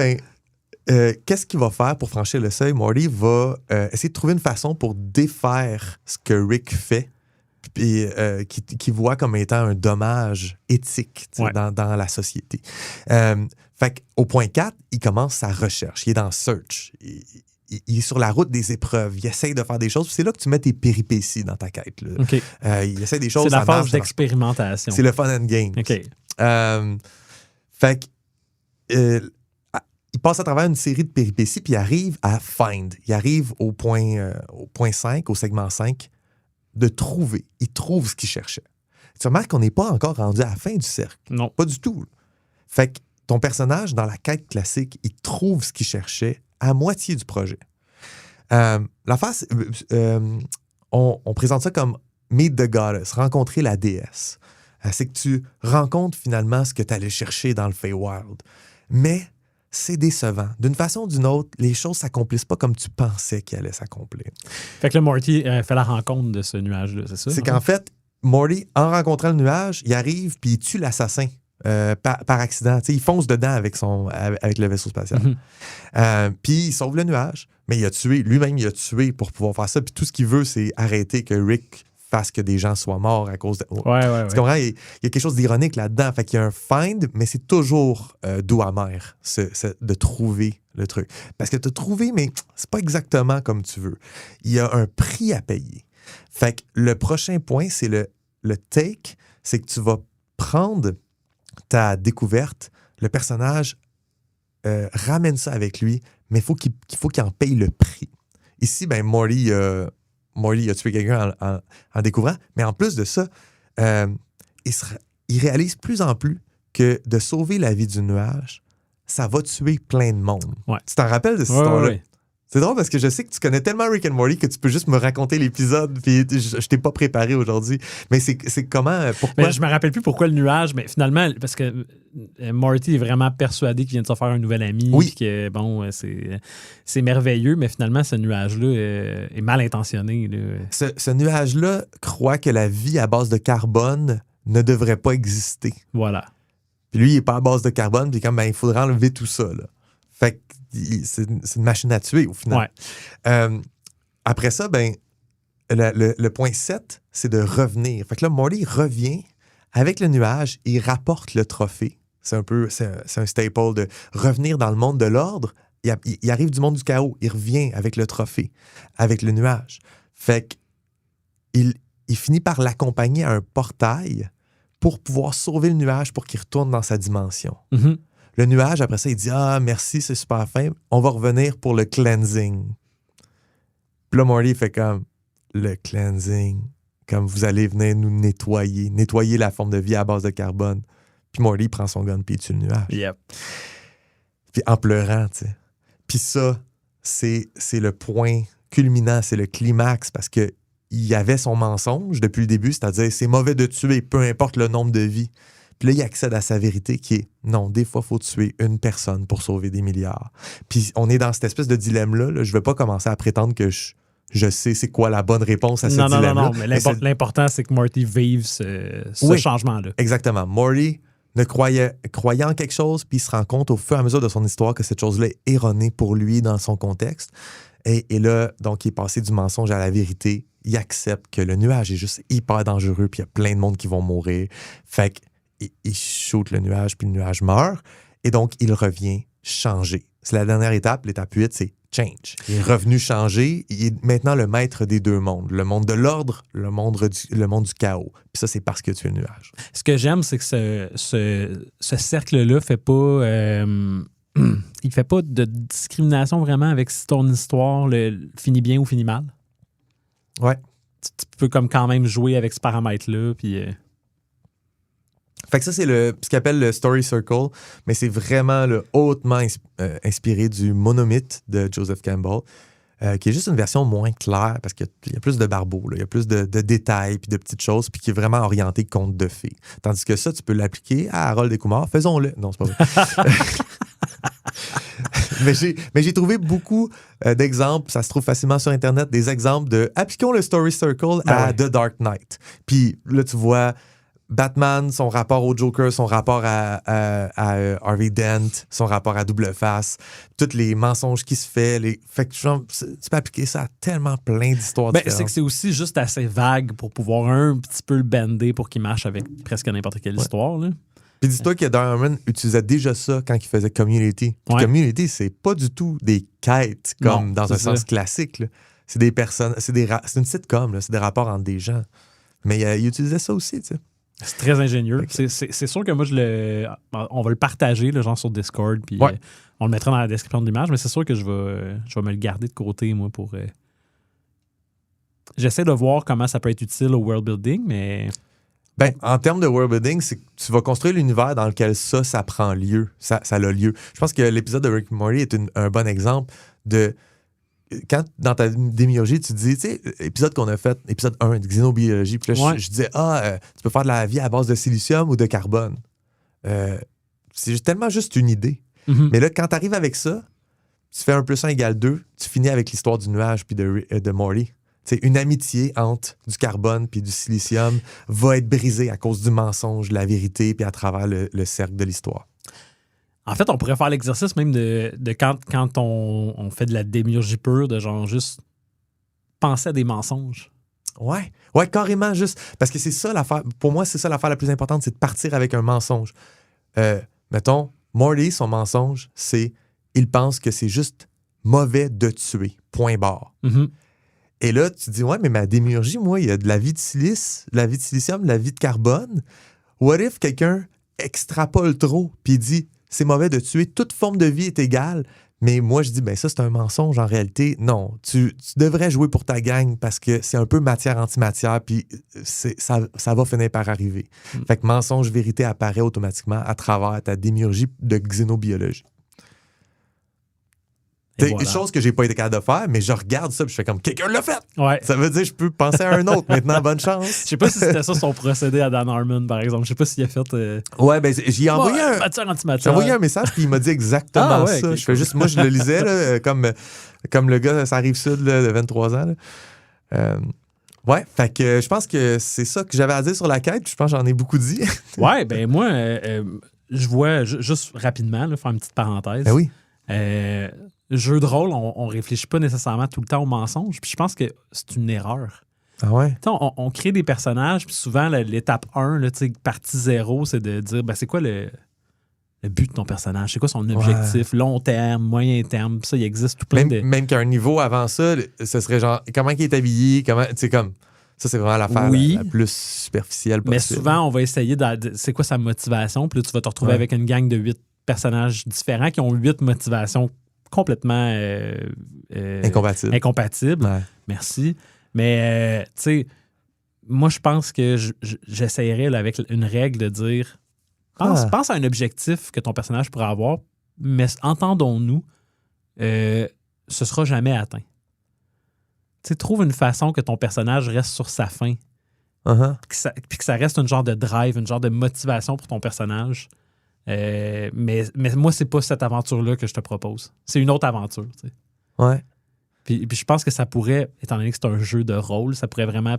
qu'est-ce qu'il va faire pour franchir le seuil? Morty va essayer de trouver une façon pour défaire ce que Rick fait, puis qui voit comme étant un dommage éthique dans la société. Fait qu'au point 4, il commence sa recherche. Il est dans Search. Il est sur la route des épreuves. Il essaye de faire des choses. C'est là que tu mets tes péripéties dans ta quête. Là. Okay. Il essaie des choses. C'est la phase d'expérimentation. C'est le fun and game. Okay. Fait que il passe à travers une série de péripéties, puis il arrive à Find. Il arrive au point 5, au segment 5, de trouver. Il trouve ce qu'il cherchait. Tu remarques qu'on n'est pas encore rendu à la fin du cercle. Non. Pas du tout. Fait que ton personnage, dans la quête classique, il trouve ce qu'il cherchait à moitié du projet. La phase, on présente ça comme Meet the Goddess, rencontrer la déesse. C'est que tu rencontres finalement ce que tu allais chercher dans le Feywild. Mais c'est décevant. D'une façon ou d'une autre, les choses ne s'accomplissent pas comme tu pensais qu'elles allaient s'accomplir. Fait que là, Morty fait la rencontre de ce nuage-là, c'est ça? C'est qu'en fait, Morty, en rencontrant le nuage, il arrive puis il tue l'assassin. Par accident. T'sais, il fonce dedans avec le vaisseau spatial. Mm-hmm. Puis il sauve le nuage, mais lui-même il a tué pour pouvoir faire ça. Puis tout ce qu'il veut, c'est arrêter que Rick fasse que des gens soient morts à cause de... Tu comprends? Il y a quelque chose d'ironique là-dedans. Fait qu'il y a un find, mais c'est toujours doux amer de trouver le truc. Parce que tu as trouvé, mais c'est pas exactement comme tu veux. Il y a un prix à payer. Fait que le prochain point, c'est le take, c'est que tu vas prendre ta découverte, le personnage ramène ça avec lui, mais il faut qu'il en paye le prix. Ici, Morty a tué quelqu'un en découvrant, mais en plus de ça, il réalise plus en plus que de sauver la vie du nuage, ça va tuer plein de monde. Ouais. Tu t'en rappelles de cette histoire-là? Ouais. C'est drôle parce que je sais que tu connais tellement Rick and Morty que tu peux juste me raconter l'épisode, puis je t'ai pas préparé aujourd'hui. Mais c'est comment, pourquoi? Mais je me rappelle plus pourquoi le nuage, mais finalement, parce que Morty est vraiment persuadé qu'il vient de se faire un nouvel ami, puis que bon, c'est merveilleux, mais finalement, ce nuage-là est mal intentionné. Là. Ce nuage-là croit que la vie à base de carbone ne devrait pas exister. Voilà. Puis lui, il n'est pas à base de carbone, puis comme, il faudra enlever tout ça, là. Fait que c'est une machine à tuer, au final. Ouais. Après ça, le point 7, c'est de revenir. Fait que là, Morty revient avec le nuage, il rapporte le trophée. C'est un staple de revenir dans le monde de l'ordre. Il arrive du monde du chaos, il revient avec le trophée, avec le nuage. Fait qu'il finit par l'accompagner à un portail pour pouvoir sauver le nuage pour qu'il retourne dans sa dimension. Mhm. Le nuage, après ça, il dit « Ah, merci, c'est super fin. On va revenir pour le cleansing. » Puis là, Morty fait comme « Le cleansing. Comme vous allez venir nous nettoyer la forme de vie à base de carbone. » Puis Morty prend son gun puis il tue le nuage. Yep. Puis en pleurant, tu sais. Puis ça, c'est le point culminant, c'est le climax parce que il y avait son mensonge depuis le début, c'est-à-dire c'est mauvais de tuer, peu importe le nombre de vies. Puis là, il accède à sa vérité qui est non, des fois, il faut tuer une personne pour sauver des milliards. Puis on est dans cette espèce de dilemme-là. Là. Je ne vais pas commencer à prétendre que je sais c'est quoi la bonne réponse à ce dilemme-là. Non, mais l'important, c'est que Morty vive ce changement-là. Exactement. Morty croyait en quelque chose, puis il se rend compte au fur et à mesure de son histoire que cette chose-là est erronée pour lui dans son contexte. Et là, donc, il est passé du mensonge à la vérité. Il accepte que le nuage est juste hyper dangereux, puis il y a plein de monde qui vont mourir. Fait qu'il shoot le nuage, puis le nuage meurt. Et donc, il revient changer. C'est la dernière étape. L'étape 8, c'est change. Il est revenu changer. Il est maintenant le maître des deux mondes. Le monde de l'ordre, le monde du chaos. Puis ça, c'est parce que tu es le nuage. Ce que j'aime, c'est que ce cercle-là fait pas... il fait pas de discrimination vraiment avec si ton histoire finit bien ou finit mal. Ouais. Tu peux comme quand même jouer avec ce paramètre-là. Puis... Fait que ça, c'est ce qu'il appelle le Story Circle, mais c'est vraiment hautement inspiré du Monomythe de Joseph Campbell, qui est juste une version moins claire parce qu'il y a plus de barbeaux, il y a plus de détails puis de petites choses, puis qui est vraiment orienté conte de fées. Tandis que ça, tu peux l'appliquer à Harold et Kumar. Faisons-le. Non, c'est pas vrai. Mais j'ai trouvé beaucoup d'exemples, ça se trouve facilement sur Internet, des exemples de appliquons le Story Circle à The Dark Knight. Puis là, tu vois Batman, son rapport au Joker, son rapport à Harvey Dent, son rapport à Double Face, tous les mensonges qui se fait. Fait que tu peux appliquer ça à tellement plein d'histoires différentes. C'est que c'est aussi juste assez vague pour pouvoir un petit peu le bender pour qu'il marche avec presque n'importe quelle histoire. Là. Puis dis-toi que Dan Harmon utilisait déjà ça quand il faisait Community. Puis Community, c'est pas du tout des quêtes comme dans un sens classique. Là. C'est des personnes, c'est une sitcom, là, c'est des rapports entre des gens. Mais il utilisait ça aussi, tu sais. C'est très ingénieux. Okay. C'est sûr que moi, on va le partager, le genre sur Discord, puis on le mettra dans la description de l'image, mais c'est sûr que je vais me le garder de côté, moi, pour... J'essaie de voir comment ça peut être utile au world building, mais... En termes de world building, c'est que tu vas construire l'univers dans lequel ça prend lieu. Ça a lieu. Je pense que l'épisode de Rick and Morty est un bon exemple de... Quand, dans ta démiurgie, tu dis, tu sais, épisode qu'on a fait, épisode 1 de xénobiologie, puis là, je disais, tu peux faire de la vie à base de silicium ou de carbone. C'est tellement juste une idée. Mm-hmm. Mais là, quand tu arrives avec ça, tu fais 1 + 1 = 2, tu finis avec l'histoire du nuage puis de Morty. T'sais, une amitié entre du carbone puis du silicium va être brisée à cause du mensonge, de la vérité, puis à travers le cercle de l'histoire. En fait, on pourrait faire l'exercice même de quand on fait de la démiurgie pure, de genre juste penser à des mensonges. Ouais, carrément juste. Parce que c'est ça l'affaire. Pour moi, c'est ça l'affaire la plus importante, c'est de partir avec un mensonge. Mettons, Morty, son mensonge, c'est il pense que c'est juste mauvais de tuer. Point barre. Mm-hmm. Et là, tu dis, ouais, mais ma démiurgie, moi, il y a de la vie de silice, de la vie de silicium, de la vie de carbone. What if quelqu'un extrapole trop puis dit, c'est mauvais de tuer, toute forme de vie est égale. Mais moi, je dis, ça, c'est un mensonge en réalité. Non, tu devrais jouer pour ta gang parce que c'est un peu matière antimatière, puis ça va finir par arriver. Fait que mensonge, vérité apparaît automatiquement à travers ta démiurgie de xénobiologie. C'est une chose que j'ai pas été capable de faire, mais je regarde ça et je fais comme quelqu'un l'a fait. Ouais. Ça veut dire que je peux penser à un autre maintenant. Bonne chance. Je sais pas si c'était ça son procédé à Dan Harmon, par exemple. Je sais pas s'il a fait. Ouais, j'y ai envoyé j'ai envoyé un message puis il m'a dit exactement ça. Okay, je fais juste, moi je le lisais là, comme le gars, ça arrive sud là, de 23 ans. Ouais, fait que je pense que c'est ça que j'avais à dire sur la quête. Je pense que j'en ai beaucoup dit. Ouais, moi, je vois juste rapidement là, faire une petite parenthèse. Ben oui. Jeu de rôle, on réfléchit pas nécessairement tout le temps au mensonge. Puis je pense que c'est une erreur. Ah ouais? On crée des personnages, puis souvent, l'étape 1, là, partie 0, c'est de dire, c'est quoi le but de ton personnage? C'est quoi son objectif? Long terme, moyen terme? Ça, il existe tout plein de... Même qu'à un niveau avant ça, ce serait genre, comment il est habillé? Comment, tu sais, comme... Ça, c'est vraiment l'affaire la plus superficielle possible. Mais souvent, on va essayer c'est quoi sa motivation? Puis là, tu vas te retrouver avec une gang de 8 personnages différents qui ont 8 motivations complètement incompatibles. Ouais. Merci. Mais, tu sais, moi, je pense que j'essaierais là, avec une règle de dire pense à un objectif que ton personnage pourrait avoir, mais entendons-nous, ce sera jamais atteint. Tu sais, trouve une façon que ton personnage reste sur sa fin. Puis que ça reste un genre de drive, une genre de motivation pour ton personnage. Mais moi, c'est pas cette aventure-là que je te propose. C'est une autre aventure. Tu sais. Ouais. Puis je pense que ça pourrait, étant donné que c'est un jeu de rôle, ça pourrait vraiment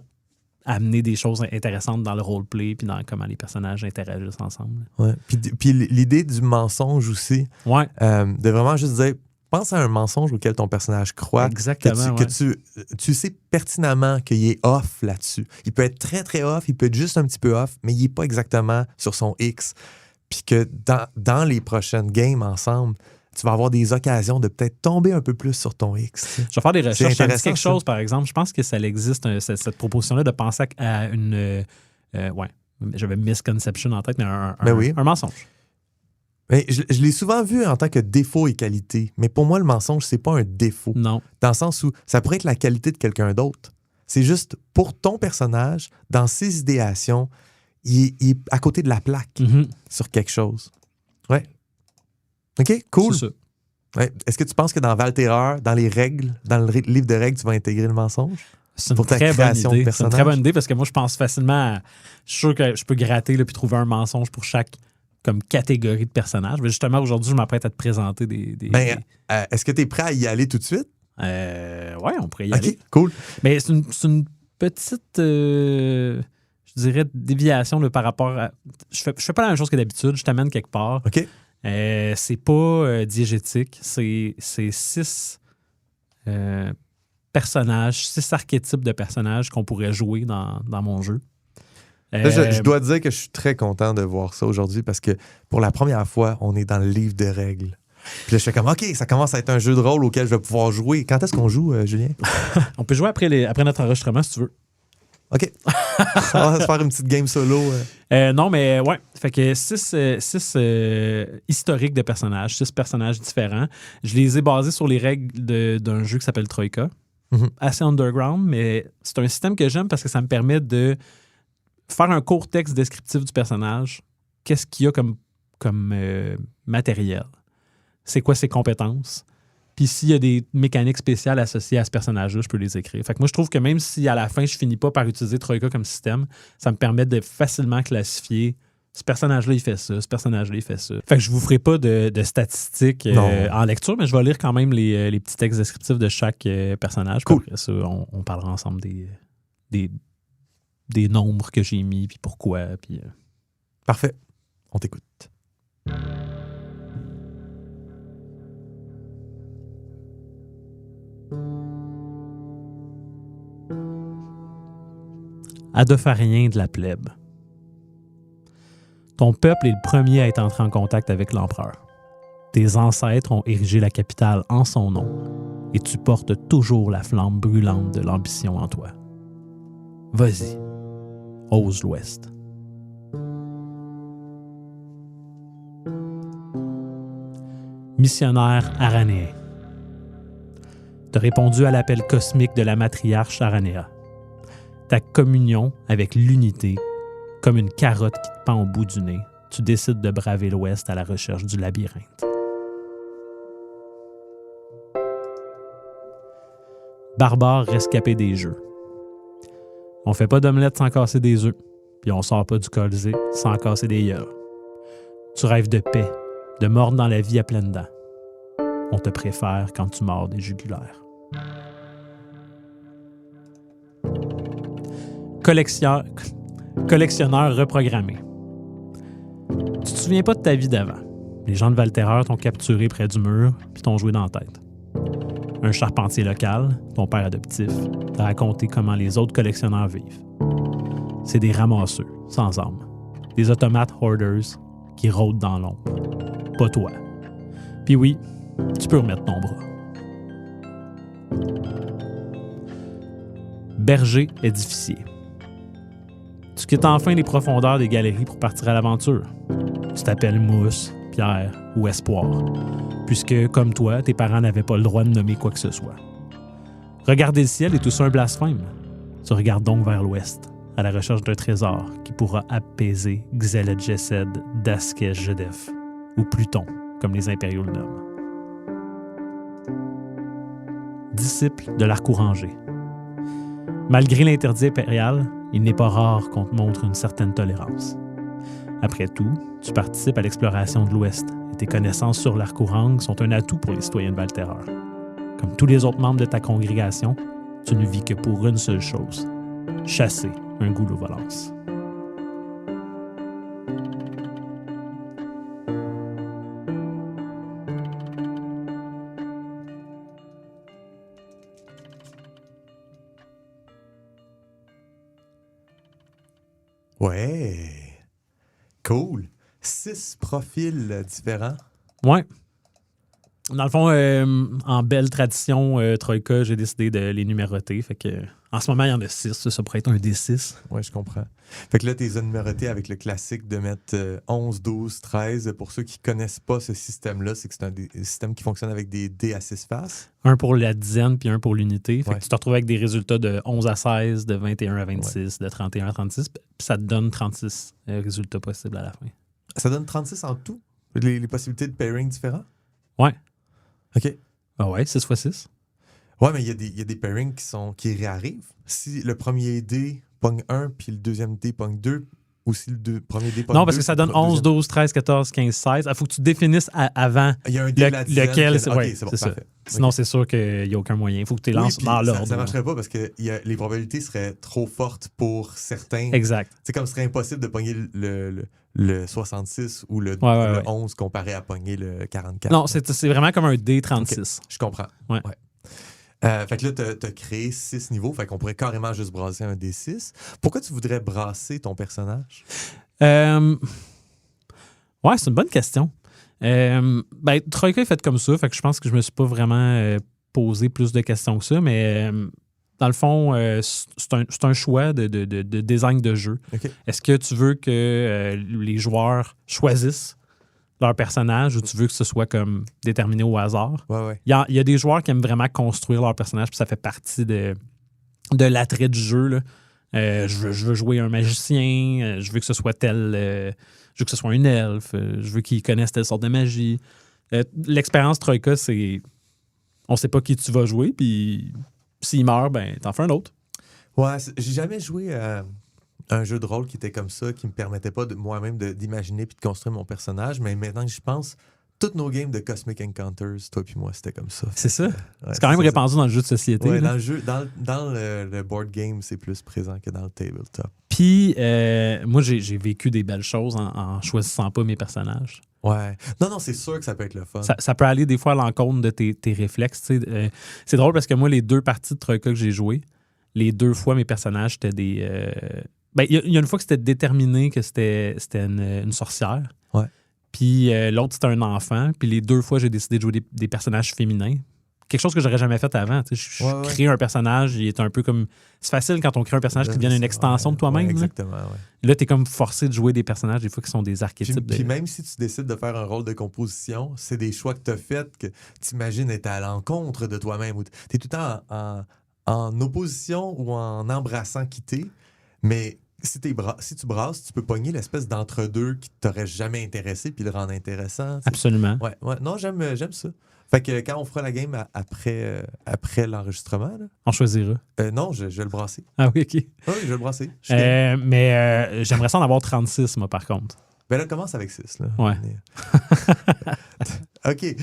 amener des choses intéressantes dans le roleplay puis dans comment les personnages interagissent ensemble. Ouais. Puis l'idée du mensonge aussi, de vraiment juste dire, pense à un mensonge auquel ton personnage croit. Exactement. Que tu sais pertinemment qu'il est off là-dessus. Il peut être très, très off, il peut être juste un petit peu off, mais il n'est pas exactement sur son X. Puis que dans les prochaines games ensemble, tu vas avoir des occasions de peut-être tomber un peu plus sur ton X. Je vais faire des recherches. Ça me dit quelque chose, ça. par exemple. Je pense que ça existe, cette proposition-là, de penser à une... j'avais misconception en tête, mais un mensonge. Mais je l'ai souvent vu en tant que défaut et qualité. Mais pour moi, le mensonge, c'est pas un défaut. Non. Dans le sens où ça pourrait être la qualité de quelqu'un d'autre. C'est juste pour ton personnage, dans ses idéations, il est à côté de la plaque sur quelque chose. Ouais. OK, cool. C'est ça. Ouais. Est-ce que tu penses que dans Val-Terreur, dans les règles, dans le livre de règles, tu vas intégrer le mensonge? C'est une très bonne idée. C'est une très bonne idée parce que moi, je pense facilement je suis sûr que je peux gratter là, puis trouver un mensonge pour chaque comme catégorie de personnages. Mais justement, aujourd'hui, je m'apprête à te présenter des... Est-ce que tu es prêt à y aller tout de suite? Oui, on pourrait y aller. OK, cool. Mais c'est une petite... je dirais déviation là, par rapport à... Je fais pas la même chose que d'habitude. Je t'amène quelque part. OK. C'est pas diégétique. C'est 6 personnages, 6 archétypes de personnages qu'on pourrait jouer dans mon jeu. Là, je dois dire que je suis très content de voir ça aujourd'hui parce que pour la première fois, on est dans le livre de règles. Puis là, je fais comme, OK, ça commence à être un jeu de rôle auquel je vais pouvoir jouer. Quand est-ce qu'on joue, Julien? On peut jouer après notre enregistrement, si tu veux. OK. On va se faire une petite game solo. Non, mais ouais. Fait que 6 historiques de personnages, 6 personnages différents. Je les ai basés sur les règles d'un jeu qui s'appelle Troika. Assez underground, mais c'est un système que j'aime parce que ça me permet de faire un court texte descriptif du personnage. Qu'est-ce qu'il y a comme matériel? C'est quoi ses compétences? Puis s'il y a des mécaniques spéciales associées à ce personnage-là, je peux les écrire. Fait que moi, je trouve que même si à la fin, je finis pas par utiliser Troika comme système, ça me permet de facilement classifier ce personnage-là, il fait ça, ce personnage-là, il fait ça. Fait que je vous ferai pas de statistiques en lecture, mais je vais lire quand même les petits textes descriptifs de chaque personnage. Cool. Après ça, on parlera ensemble des nombres que j'ai mis, puis pourquoi. Puis, Parfait. On t'écoute. Adopharien de la plèbe. Ton peuple est le premier à être entré en contact avec l'empereur. Tes ancêtres ont érigé la capitale en son nom et tu portes toujours la flamme brûlante de l'ambition en toi. Vas-y, ose l'Ouest. Missionnaire aranéen. T'as répondu à l'appel cosmique de la matriarche Aranéa. Ta communion avec l'unité, comme une carotte qui te pend au bout du nez, tu décides de braver l'Ouest à la recherche du labyrinthe. Barbare rescapé des jeux. On fait pas d'omelette sans casser des œufs, puis on sort pas du Colisée sans casser des yeux. Tu rêves de paix, de mordre dans la vie à pleines dents. On te préfère quand tu mords des jugulaires. Collectionneur reprogrammé. Tu te souviens pas de ta vie d'avant. Les gens de Val-Terreur t'ont capturé près du mur puis t'ont joué dans la tête. Un charpentier local, ton père adoptif, t'a raconté comment les autres collectionneurs vivent. C'est des ramasseux, sans âme. Des automates hoarders qui rôdent dans l'ombre. Pas toi. Puis oui, tu peux remettre ton bras. berger édificier. Tu quittes enfin les profondeurs des galeries pour partir à l'aventure. Tu t'appelles Mousse, Pierre ou Espoir, puisque, comme toi, tes parents n'avaient pas le droit de nommer quoi que ce soit. Regarder le ciel est tout ça un blasphème. Tu regardes donc vers l'ouest, à la recherche d'un trésor qui pourra apaiser Xeled-Gesed d'Askej-Jedef, ou Pluton, comme les impériaux le nomment. Disciple de l'arc orangé. Malgré l'interdit impérial, il n'est pas rare qu'on te montre une certaine tolérance. Après tout, tu participes à l'exploration de l'Ouest et tes connaissances sur l'arc orange sont un atout pour les citoyens de Valterreur. Comme tous les autres membres de ta congrégation, tu ne vis que pour une seule chose, chasser un Goulot-Volance. Ouais. Cool. 6 profils différents. Ouais. Dans le fond, en belle tradition Troïka, j'ai décidé de les numéroter. Fait que, en ce moment, il y en a 6. Ça pourrait être un D6. Oui, je comprends. Fait que là, tu les as numérotés avec le classique de mettre 11, 12, 13. Pour ceux qui ne connaissent pas ce système-là, c'est que c'est un système qui fonctionne avec des dés à 6 faces. Un pour la dizaine puis un pour l'unité. Fait Ouais. que tu te retrouves avec des résultats de 11 à 16, de 21 à 26, de 31 à 36. Puis ça te donne 36 résultats possibles à la fin. Ça donne 36 en tout? Les possibilités de pairing différents? Ouais. OK. Ah ouais, 6 x 6. Ouais, mais il y a des pairings qui réarrivent. Si le premier dé pogne 1 puis le deuxième dé pogne 2, ou si le premier dé pogne 2... Non, parce que ça donne 11, 12, 13, 14, 15, 16. Il faut que tu définisses avant il y a un dé de la dizaine lequel. OK, Ouais, c'est bon, c'est ça. parfait. Sinon, OK. c'est sûr qu'il n'y a aucun moyen. Il faut que tu les lances Oui, dans puis l'ordre. ça marcherait pas parce que les probabilités seraient trop fortes pour certains. Exact. C'est comme ce serait impossible de pogner le 66 ou le 11 comparé à pogner le 44. Non, c'est vraiment comme un D36. Okay. Je comprends. Ouais. Fait que là, t'as créé 6 niveaux. Fait qu'on pourrait carrément juste brasser un D6. Pourquoi tu voudrais brasser ton personnage? Ouais, c'est une bonne question. Troïka est fait comme ça. Fait que je pense que je me suis pas vraiment posé plus de questions que ça. Mais dans le fond, c'est un choix de design de jeu. Okay. Est-ce que tu veux que les joueurs choisissent leur personnage ou tu veux que ce soit comme déterminé au hasard? Ouais. Il y a des joueurs qui aiment vraiment construire leur personnage, puis ça fait partie de l'attrait du jeu, là. Je veux jouer un magicien, je veux que ce soit je veux que ce soit une elfe, je veux qu'ils connaissent telle sorte de magie. L'expérience Troïka, c'est on sait pas qui tu vas jouer, puis s'il meurt, ben t'en fais un autre. Ouais, j'ai jamais joué à un jeu de rôle qui était comme ça, qui me permettait pas moi-même d'imaginer puis de construire mon personnage, mais maintenant que j'y pense, toutes nos games de Cosmic Encounters, toi puis moi, c'était comme ça. C'est ça. Ouais, c'est quand même répandu dans le jeu de société. Ouais, là. dans le jeu, dans le board game, c'est plus présent que dans le tabletop. Puis, moi, j'ai vécu des belles choses en choisissant pas mes personnages. Ouais. Non, c'est sûr que ça peut être le fun. Ça peut aller des fois à l'encontre de tes réflexes. C'est drôle parce que moi, les 2 parties de Troïka que j'ai jouées, les 2 fois, mes personnages, c'était des... il y a une fois que c'était déterminé que c'était une sorcière. Ouais. Puis l'autre, c'était un enfant. Puis les 2 fois, j'ai décidé de jouer des personnages féminins. Quelque chose que j'aurais jamais fait avant. Je crée un personnage, il est un peu comme... C'est facile quand on crée un personnage qui devient une extension de toi-même. Ouais, exactement, ouais. Là, t'es comme forcé de jouer des personnages des fois qui sont des archétypes. Puis même si tu décides de faire un rôle de composition, c'est des choix que tu as faits que tu imagines être à l'encontre de toi-même. Tu es tout le temps en opposition ou en embrassant quitter, mais si tu brasses, tu peux pogner l'espèce d'entre-deux qui t'aurait jamais intéressé puis le rendre intéressant. T'sais. Absolument. Ouais. Non, j'aime ça. Fait que quand on fera la game après l'enregistrement... Là, on choisira. non, je vais le brasser. Ah oui, OK. Oui, je vais le brasser. Mais j'aimerais ça en avoir 36, moi, par contre. Ben là, commence avec 6. Là. Ouais. OK.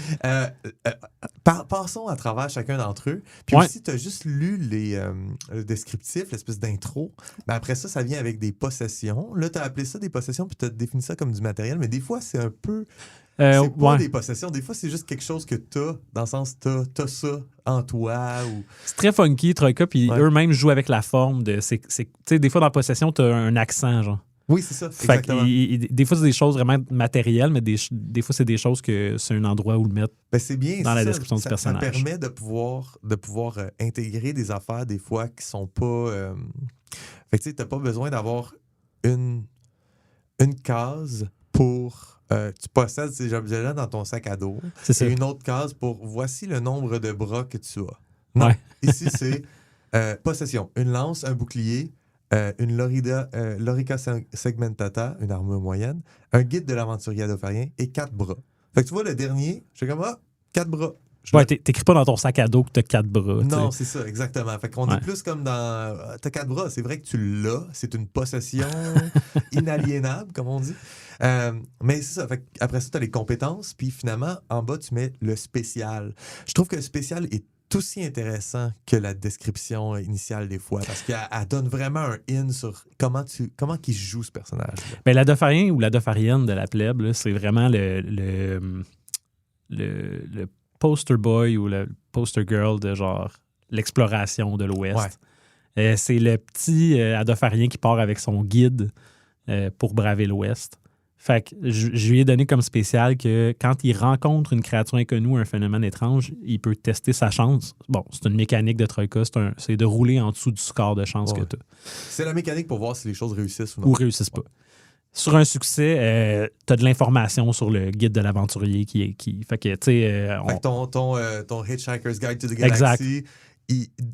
Passons à travers chacun d'entre eux. Puis aussi, tu as juste lu le descriptif, l'espèce d'intro. Ben après ça, ça vient avec des possessions. Là, tu as appelé ça des possessions, puis tu as défini ça comme du matériel. Mais des fois, c'est un peu... c'est pas des possessions. Des fois, c'est juste quelque chose que tu as, dans le sens t'as ça en toi. Ou... C'est très funky, Troïka, puis eux-mêmes jouent avec la forme de... Tu sais, des fois, dans Possession, tu as un accent, genre. Oui, c'est ça. Fait Exactement. des fois, c'est des choses vraiment matérielles, mais des fois, c'est des choses que c'est un endroit où le mettre C'est bien dans la description du personnage. Ça permet de pouvoir intégrer des affaires des fois qui sont pas... Fait que tu sais, t'as pas besoin d'avoir une case pour... tu possèdes ces objets-là dans ton sac à dos. C'est ça. Et une autre case pour voici le nombre de bras que tu as. Non, ici c'est possession. Une lance, un bouclier, une Lorica segmentata, une armure moyenne, un guide de l'aventurier adofarien et 4 bras. Fait que tu vois, le dernier, je suis comme, 4 bras. T'écris pas dans ton sac à dos que t'as 4 bras. Non, c'est ça, exactement. Fait qu'on est plus comme dans... T'as 4 bras, c'est vrai que tu l'as, c'est une possession inaliénable, comme on dit. Mais c'est ça, fait après ça, t'as les compétences, puis finalement, en bas, tu mets le spécial. Je trouve que le spécial est aussi intéressant que la description initiale des fois, parce qu'elle donne vraiment un in sur comment qu'il joue ce personnage-là. Ben, l'adofarien ou l'adofarienne de la plèbe, là, c'est vraiment le poster boy ou le poster girl de genre l'exploration de l'Ouest. Ouais. C'est le petit adofarien qui part avec son guide pour braver l'Ouest. Fait que je lui ai donné comme spécial que quand il rencontre une créature inconnue ou un phénomène étrange, il peut tester sa chance. Bon, c'est une mécanique de Troïka, c'est de rouler en dessous du score de chance que tu as. C'est la mécanique pour voir si les choses réussissent ou non. Ou réussissent pas. Sur un succès, tu as de l'information sur le guide de l'aventurier qui fait que, tu sais... Fait que ton Hitchhiker's Guide to the Galaxy,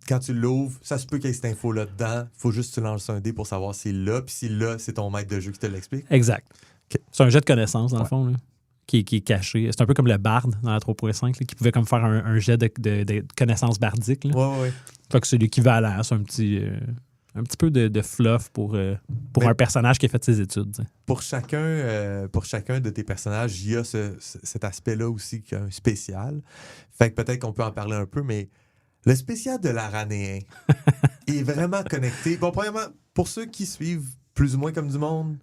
quand tu l'ouvres, ça se peut qu'il y ait cette info-là dedans. Il faut juste que tu lances un dé pour savoir s'il l'a. Puis s'il l'a, c'est ton maître de jeu qui te l'explique. Exact. Okay. C'est un jet de connaissance, dans le fond, là, qui est caché. C'est un peu comme le barde dans la 3.5, là, qui pouvait comme faire un jet de connaissance bardique. Oui. Fait que c'est l'équivalent. C'est un petit peu de fluff pour un personnage qui a fait ses études. T'sais. Pour chacun de tes personnages, il y a cet aspect-là aussi qui est un spécial. Fait que peut-être qu'on peut en parler un peu, mais le spécial de l'Aranéen est vraiment connecté. Bon, premièrement, pour ceux qui suivent plus ou moins comme du monde,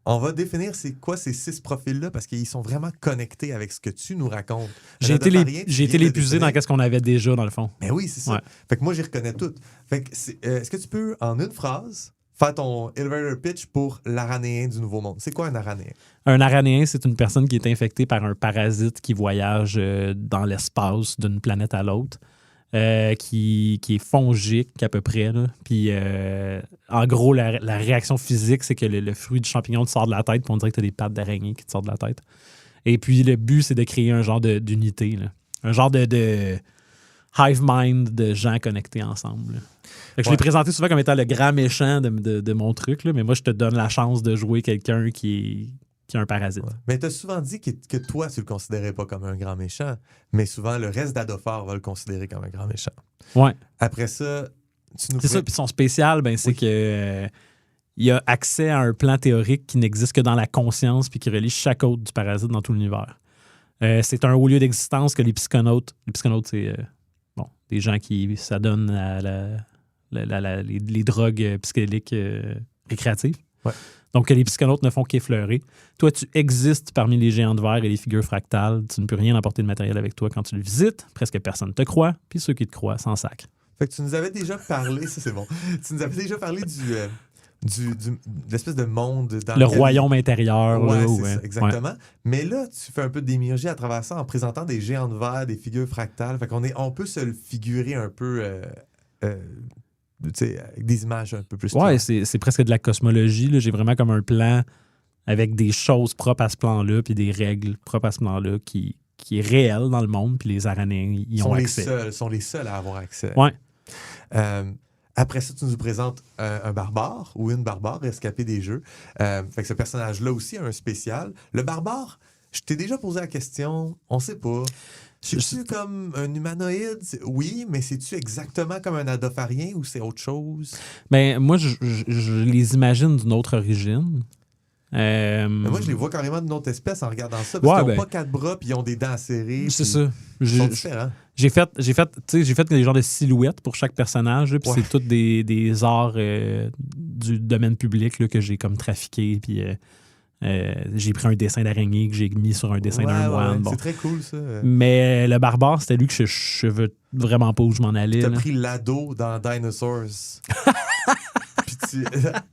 on va définir c'est quoi ces 6 profils-là parce qu'ils sont vraiment connectés avec ce que tu nous racontes. J'ai été l'épuisé dans ce qu'on avait déjà, dans le fond. Mais oui, c'est ça. Ouais. Fait que moi, j'y reconnais tout. Fait que est-ce que tu peux, en une phrase, faire ton elevator pitch pour l'Aranéen du Nouveau Monde? C'est quoi un Aranéen? Un Aranéen, c'est une personne qui est infectée par un parasite qui voyage dans l'espace d'une planète à l'autre. Qui est fongique à peu près. Là. Puis, en gros, la réaction physique, c'est que le fruit du champignon te sort de la tête, puis on dirait que tu as des pattes d'araignée qui te sortent de la tête. Et puis, le but, c'est de créer un genre d'unité. Là. Un genre de hive mind de gens connectés ensemble. Fait que je l'ai présenté souvent comme étant le grand méchant de mon truc, là, mais moi, je te donne la chance de jouer quelqu'un qui a un parasite. Ouais. Mais tu as souvent dit que toi, tu le considérais pas comme un grand méchant, mais souvent, le reste d'Adophar va le considérer comme un grand méchant. Ouais. Après ça, c'est ça, puis son spécial, c'est que il a accès à un plan théorique qui n'existe que dans la conscience puis qui relie chaque autre du parasite dans tout l'univers. C'est un haut lieu d'existence que les psychonautes... Les psychonautes, c'est des gens qui s'adonnent à les drogues psychédéliques récréatives. Ouais. Donc, les psychonautes ne font qu'effleurer. Toi, tu existes parmi les géants de verre et les figures fractales. Tu ne peux rien apporter de matériel avec toi quand tu le visites. Presque personne ne te croit. Puis ceux qui te croient s'en sacrent. Fait que tu nous avais déjà parlé, ça c'est bon, tu nous avais déjà parlé de l'espèce de monde dans le royaume intérieur. Ouais, c'est ça, exactement. Ouais. Mais là, tu fais un peu d'émurgie à travers ça en présentant des géants de verre, des figures fractales. Fait on peut se le figurer un peu... avec des images un peu plus... Ouais, c'est presque de la cosmologie. Là. J'ai vraiment comme un plan avec des choses propres à ce plan-là puis des règles propres à ce plan-là qui est réel dans le monde, puis les Aranéens y ont accès. Sont les seuls à avoir accès. Ouais. Après ça, tu nous présentes un barbare ou une barbare rescapée des jeux. Fait que ce personnage-là aussi a un spécial. Le barbare, je t'ai déjà posé la question, on sait pas... C'est-tu comme un humanoïde? Oui, mais c'est-tu exactement comme un adopharien ou c'est autre chose? Ben, moi, je les imagine d'une autre origine. Mais moi, je les vois carrément d'une autre espèce en regardant ça. Parce qu'ils n'ont pas 4 bras puis ils ont des dents serrées. C'est ça. Ils sont différents. J'ai fait des genres de silhouettes pour chaque personnage. Puis c'est tous des arts du domaine public là, que j'ai comme trafiqué. Puis... j'ai pris un dessin d'araignée que j'ai mis sur un dessin d'un moine. Ouais. Bon. C'est très cool, ça. Mais le barbare, c'était lui que je veux vraiment pas où je m'en allais. Tu as pris l'ado dans Dinosaurs. Puis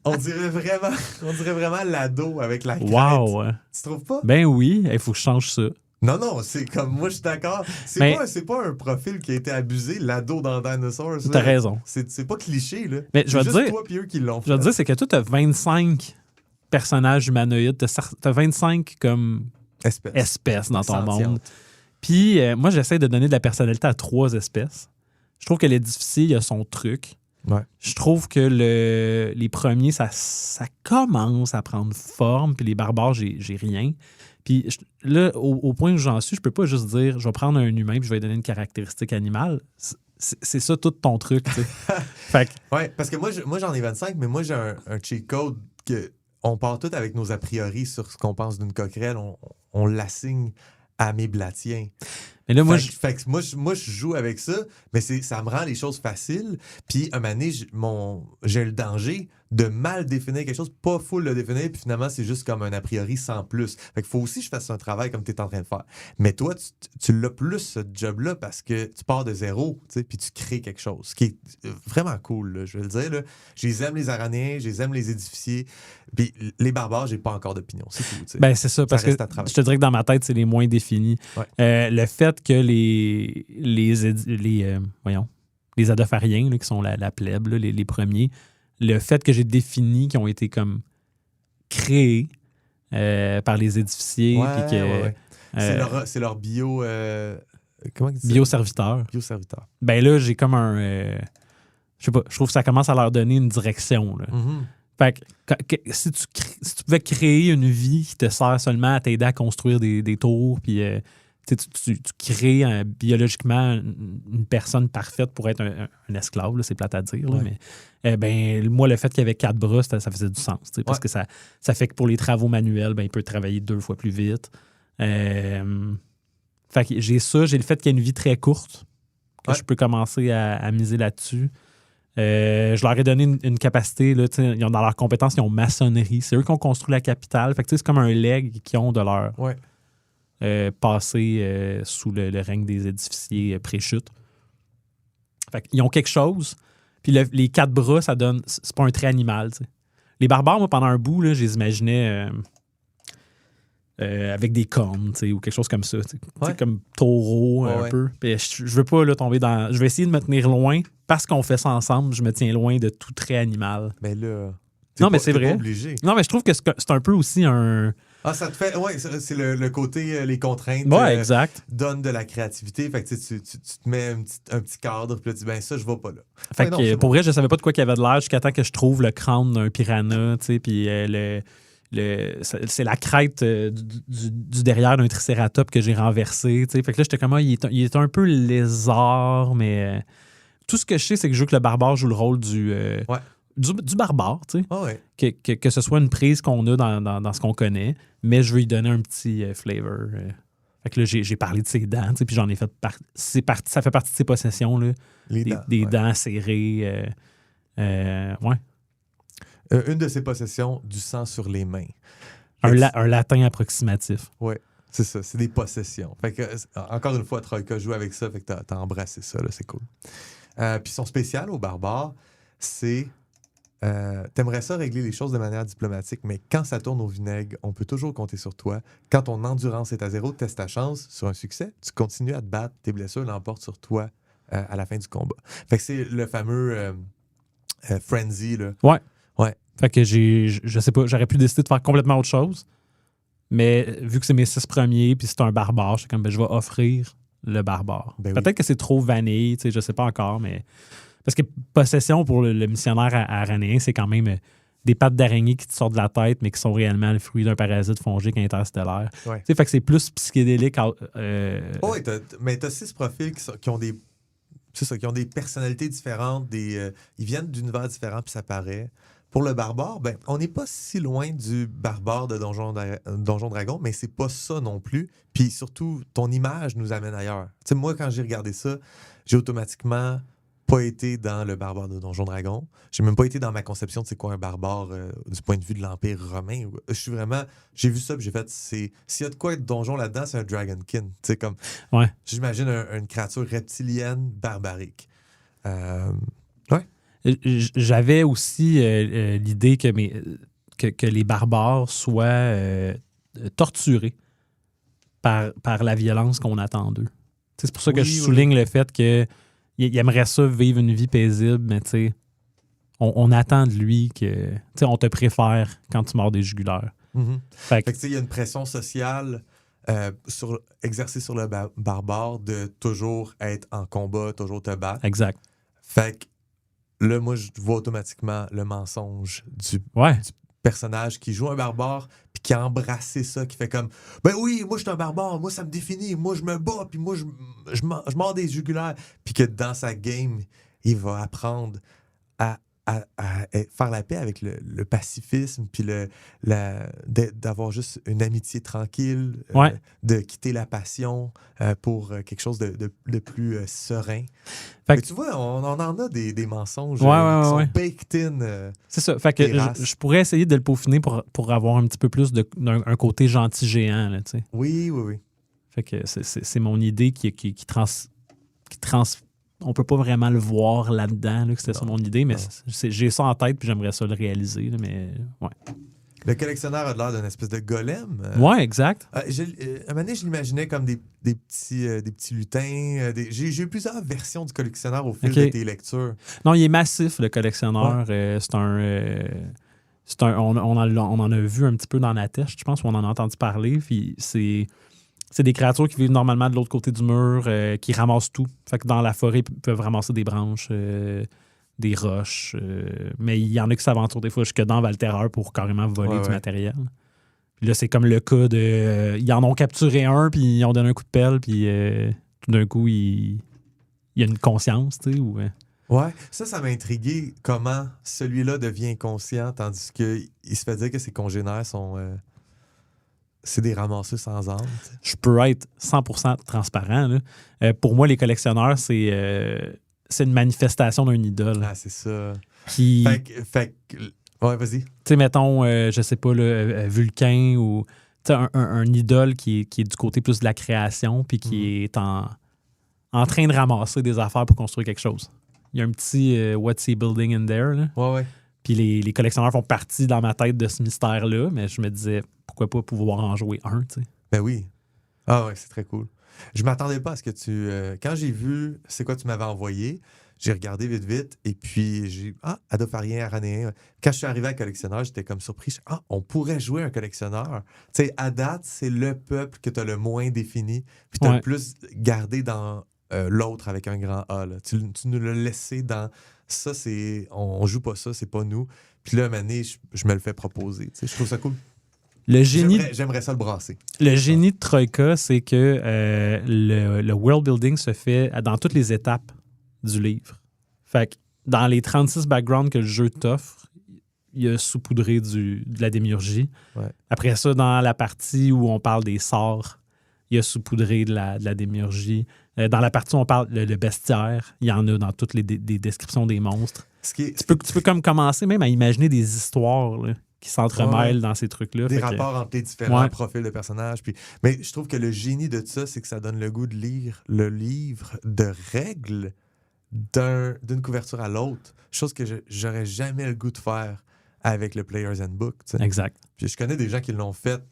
On dirait vraiment l'ado avec la crête. Wow! Tu trouves pas? Ben oui, il faut que je change ça. Non, c'est comme moi, je suis d'accord. C'est pas un profil qui a été abusé, l'ado dans Dinosaur. T'as raison. C'est pas cliché, là. Mais je vais juste te dire, toi et eux qui l'ont fait. Je vais te dire, c'est que toi, t'as 25 personnages humanoïdes, t'as 25 comme espèces dans ton monde. Puis moi, j'essaie de donner de la personnalité à 3 espèces. Je trouve que l'édificier, il a son truc. Ouais. Je trouve que les premiers, ça commence à prendre forme, puis les barbares, j'ai rien. Puis là, au point où j'en suis, je peux pas juste dire, je vais prendre un humain puis je vais lui donner une caractéristique animale. C'est ça tout ton truc, tu sais. Fait que... Ouais, parce que moi j'en ai 25, mais moi j'ai un cheat code que on part tout avec nos a priori sur ce qu'on pense d'une coquerelle, on l'assigne à mes blatiens. Mais là, moi, je joue avec ça, mais ça me rend les choses faciles. Puis, un moment donné, j'ai le danger de mal définir quelque chose, pas full le définir, puis finalement, c'est juste comme un a priori sans plus. Fait qu'il faut aussi que je fasse un travail comme tu es en train de faire. Mais toi, tu l'as plus, ce job-là, parce que tu pars de zéro, tu sais, puis tu crées quelque chose, ce qui est vraiment cool, là, je vais le dire. Là. Je les aime, les Aranéens, je les aime, les édificiers. Puis les barbares, j'ai pas encore d'opinion. C'est tout, tu sais. Ben, c'est ça, parce que je te dirais que dans ma tête, c'est les moins définis. Ouais. Le fait que les adophariens, là, qui sont la plèbe, là, les premiers, le fait que j'ai défini qu'ils ont été comme créés par les édificiers. Ouais, puis que, c'est leur bio... comment tu dis ça? Bioserviteur. Bioserviteur. Ben là, j'ai comme un... je sais pas, je trouve que ça commence à leur donner une direction. Là. Mm-hmm. Fait que si tu pouvais créer une vie qui te sert seulement à t'aider à construire des tours, puis tu crées biologiquement une personne parfaite pour être un esclave, là, c'est plate à dire, là, mais ben, moi, le fait qu'il y avait 4 bras, ça faisait du sens, parce que ça fait que pour les travaux manuels, ben, il peut travailler 2 fois plus vite. Fait que j'ai ça, j'ai le fait qu'il y a une vie très courte, que je peux commencer à miser là-dessus. Je leur ai donné une capacité, là, ils ont dans leurs compétences, ils ont maçonnerie. C'est eux qui ont construit la capitale. Fait que c'est comme un leg qu'ils ont de leur passé sous le règne des édificiers pré-chute. Fait qu'ils ont quelque chose. Puis les 4 bras, ça donne. C'est pas un trait animal. T'sais. Les barbares, moi, pendant un bout, là, je les imaginais avec des cornes, ou quelque chose comme ça. Comme taureau, un peu. Puis je veux pas là, tomber dans. Je vais essayer de me tenir loin. Parce qu'on fait ça ensemble, je me tiens loin de tout trait animal. Mais là. Mais c'est vrai. Obligé. Non, mais je trouve que c'est un peu aussi un. Ah, ça te fait. Ouais, c'est le côté, les contraintes. Exact. Donnent de la créativité. Fait que tu te mets un petit cadre, puis là, tu dis, ben ça, je vais pas là. Fait que pour vrai, je savais pas de quoi qu'il y avait de l'air jusqu'à temps que je trouve le crâne d'un piranha, tu sais, puis c'est la crête du derrière d'un tricératops que j'ai renversé, tu sais. Fait que là, j'étais comme, il est un peu lézard, mais tout ce que je sais, c'est que je veux que le barbare joue le rôle du barbare, tu sais. Oh ouais. Que ce soit une prise qu'on a dans ce qu'on connaît, mais je veux lui donner un petit flavor. Fait que là, j'ai parlé de ses dents, tu sais, puis j'en ai fait ça fait partie de ses possessions, là. Des dents serrées. Une de ses possessions, du sang sur les mains. Un latin approximatif. Oui, c'est ça. C'est des possessions. Fait que, encore une fois, Troika joue avec ça. Fait que t'as embrassé ça. Là, c'est cool. Puis son spécial au barbare, c'est... t'aimerais ça régler les choses de manière diplomatique, mais quand ça tourne au vinaigre, on peut toujours compter sur toi. Quand ton endurance est à 0, teste ta chance. Sur un succès, tu continues à te battre. Tes blessures l'emportent sur toi à la fin du combat. Fait que c'est le fameux frenzy, là. Ouais. Ouais. Fait que je sais pas, j'aurais pu décider de faire complètement autre chose. Mais vu que c'est mes 6 premiers, puis c'est un barbare, je suis comme, je vais offrir le barbare. Peut-être que c'est trop vanille, tu sais, je sais pas encore, mais... Parce que possession pour le missionnaire aranéen, c'est quand même des pattes d'araignée qui te sortent de la tête, mais qui sont réellement le fruit d'un parasite fongique interstellaire. Ouais. Tu sais, fait que c'est plus psychédélique. Oui, mais t'as 6 profils qui ont des... C'est ça, qui ont des personnalités différentes, ils viennent d'univers différents, puis ça paraît. Pour le barbare, ben, on n'est pas si loin du barbare de Donjon Dragon, mais c'est pas ça non plus. Puis surtout, ton image nous amène ailleurs. Tu sais, moi, quand j'ai regardé ça, j'ai automatiquement pas été dans le barbare de Donjon Dragon. J'ai même pas été dans ma conception de c'est quoi un barbare du point de vue de l'Empire romain. J'ai vu ça, puis j'ai fait, s'il y a de quoi être donjon là-dedans, c'est un Dragonkin. Tu sais, comme, j'imagine une créature reptilienne barbarique. Ouais. J'avais aussi l'idée que les barbares soient torturés par la violence qu'on attend d'eux. T'sais, c'est pour ça que je souligne le fait qu'il aimerait ça vivre une vie paisible, mais tu sais, on attend de lui que on te préfère quand tu mords des jugulaires. Mm-hmm. Fait que il y a une pression sociale exercée sur le barbare de toujours être en combat, toujours te battre. Exact. Fait que là, moi, je vois automatiquement le mensonge du personnage qui joue un barbare puis qui a embrassé ça, qui fait comme ben oui, moi je suis un barbare, moi ça me définit, moi je me bats puis moi je mords des jugulaires, puis que dans sa game il va apprendre à faire la paix avec le pacifisme puis d'avoir juste une amitié tranquille, de quitter la passion pour quelque chose de plus serein. Mais tu vois, on en a des mensonges qui sont baked in. C'est ça. Fait que je pourrais essayer de le peaufiner pour avoir un petit peu plus d'un côté gentil géant. Là, oui. Fait que c'est mon idée qui on peut pas vraiment le voir là-dedans, là, que c'était ça mon idée, mais j'ai ça en tête puis j'aimerais ça le réaliser. Là, mais ouais. Le collectionneur a l'air d'une espèce de golem. Ouais, exact. À un moment donné, je l'imaginais comme des petits lutins. J'ai eu plusieurs versions du collectionneur au fil de tes lectures. Non, il est massif, le collectionneur. C'est un on en a vu un petit peu dans la tête, je pense, où on en a entendu parler. Puis c'est des créatures qui vivent normalement de l'autre côté du mur, qui ramassent tout. Fait que dans la forêt, ils peuvent ramasser des branches, des roches. Mais il y en a qui s'aventurent des fois jusque dans Valterreur pour carrément voler du matériel. Puis là, c'est comme le cas de... ils en ont capturé un, puis ils ont donné un coup de pelle, puis tout d'un coup, il y a une conscience, tu sais, ou... Ouais, ça m'a intrigué comment celui-là devient conscient, tandis qu'il se fait dire que ses congénères sont... c'est des ramasseurs sans âme. T'sais. Je peux être 100% transparent. Là. Pour moi, les collectionneurs, c'est une manifestation d'un idole. Ah, c'est ça. Qui... Fait que... Ouais, vas-y. Tu sais, mettons, je sais pas, Vulcain ou un idole qui est du côté plus de la création puis qui est en train de ramasser des affaires pour construire quelque chose. Il y a un petit What's he building in there? Là. Ouais. Puis les collectionneurs font partie dans ma tête de ce mystère-là, mais je me disais, pourquoi pas pouvoir en jouer un, tu sais? Ben oui. Ah ouais, c'est très cool. Je m'attendais pas à ce que tu... quand j'ai vu c'est quoi tu m'avais envoyé, j'ai regardé vite, et puis j'ai... Adofarien, Aranéen. Quand je suis arrivé à collectionneur, j'étais comme surpris. On pourrait jouer un collectionneur. Tu sais, à date, c'est le peuple que tu as le moins défini, puis tu as le plus gardé dans l'autre avec un grand A. Là. Tu nous l'as laissé dans... Ça, c'est... On joue pas ça, c'est pas nous. Puis là, à un moment donné, je me le fais proposer. Tu sais, je trouve ça cool. J'aimerais ça le brasser. Le génie de Troïka, c'est que le world building se fait dans toutes les étapes du livre. Fait que dans les 36 backgrounds que le jeu t'offre, il y a saupoudré de la démiurgie. Ouais. Après ça, dans la partie où on parle des sorts, il y a saupoudré de la démiurgie. Dans la partie où on parle le bestiaire, il y en a dans toutes les descriptions des monstres. Tu peux comme commencer même à imaginer des histoires là, qui s'entremêlent dans ces trucs-là. Des rapports entre les différents profils de personnages. Mais je trouve que le génie de ça, c'est que ça donne le goût de lire le livre de règles d'une couverture à l'autre. Chose que j'aurais jamais le goût de faire avec le Player's Handbook. T'sais. Exact. Puis je connais des gens qui l'ont fait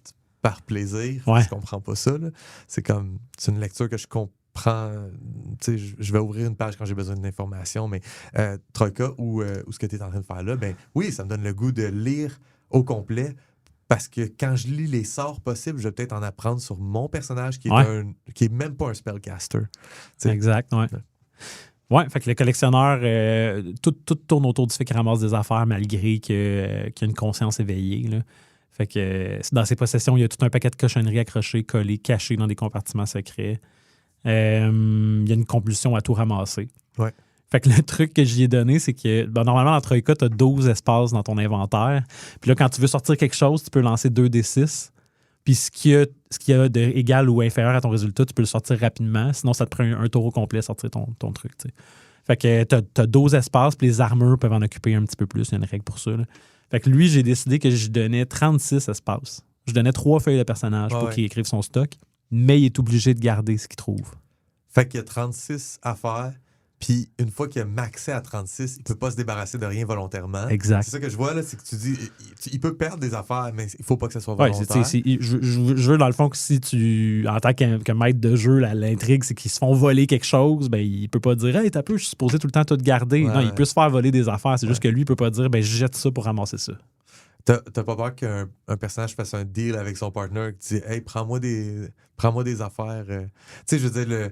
par plaisir. Je comprends pas ça. Là. C'est une lecture que je comprends. Je vais ouvrir une page quand j'ai besoin d'informations, mais Troïka ou ce que tu es en train de faire là, ben oui, ça me donne le goût de lire au complet. Parce que quand je lis les sorts possibles, je vais peut-être en apprendre sur mon personnage qui est même pas un spellcaster. T'sais. Exact, ouais. Ouais, fait que le collectionneur, tout tourne autour du fait qu'il ramasse des affaires malgré qu'il y a une conscience éveillée. Là. Fait que dans ses possessions, il y a tout un paquet de cochonneries accrochées, collées, cachées dans des compartiments secrets. Il y a une compulsion à tout ramasser. Ouais. Fait que le truc que j'y ai donné, c'est que normalement, dans Troïka, tu as 12 espaces dans ton inventaire. Puis là, quand tu veux sortir quelque chose, tu peux lancer 2d6. Puis ce qu'il y a d'égal ou inférieur à ton résultat, tu peux le sortir rapidement. Sinon, ça te prend un tour au complet sortir ton truc. T'sais. Fait que t'as 12 espaces, puis les armures peuvent en occuper un petit peu plus. Il y a une règle pour ça. Là. Fait que lui, j'ai décidé que je donnais 36 espaces. Je donnais 3 feuilles de personnage pour qu'il écrive son stock, mais il est obligé de garder ce qu'il trouve. Fait qu'il y a 36 affaires, Puis une fois qu'il a maxé à 36, il peut pas se débarrasser de rien volontairement. Exact. C'est ça que je vois, là, c'est que tu dis, il peut perdre des affaires, mais il faut pas que ça soit Ouais, volontaire. je veux dans le fond que si tu, en tant que maître de jeu, l'intrigue, c'est qu'ils se font voler quelque chose, ben il peut pas dire « Hey, t'as peu, je suis supposé tout le temps tout garder. » Non, il peut se faire voler des affaires. C'est juste que lui, il peut pas dire « Ben, je jette ça pour ramasser ça. » T'as pas peur qu'un personnage fasse un deal avec son partner qui dit « Hey, prends-moi des affaires. » Tu sais, je veux dire,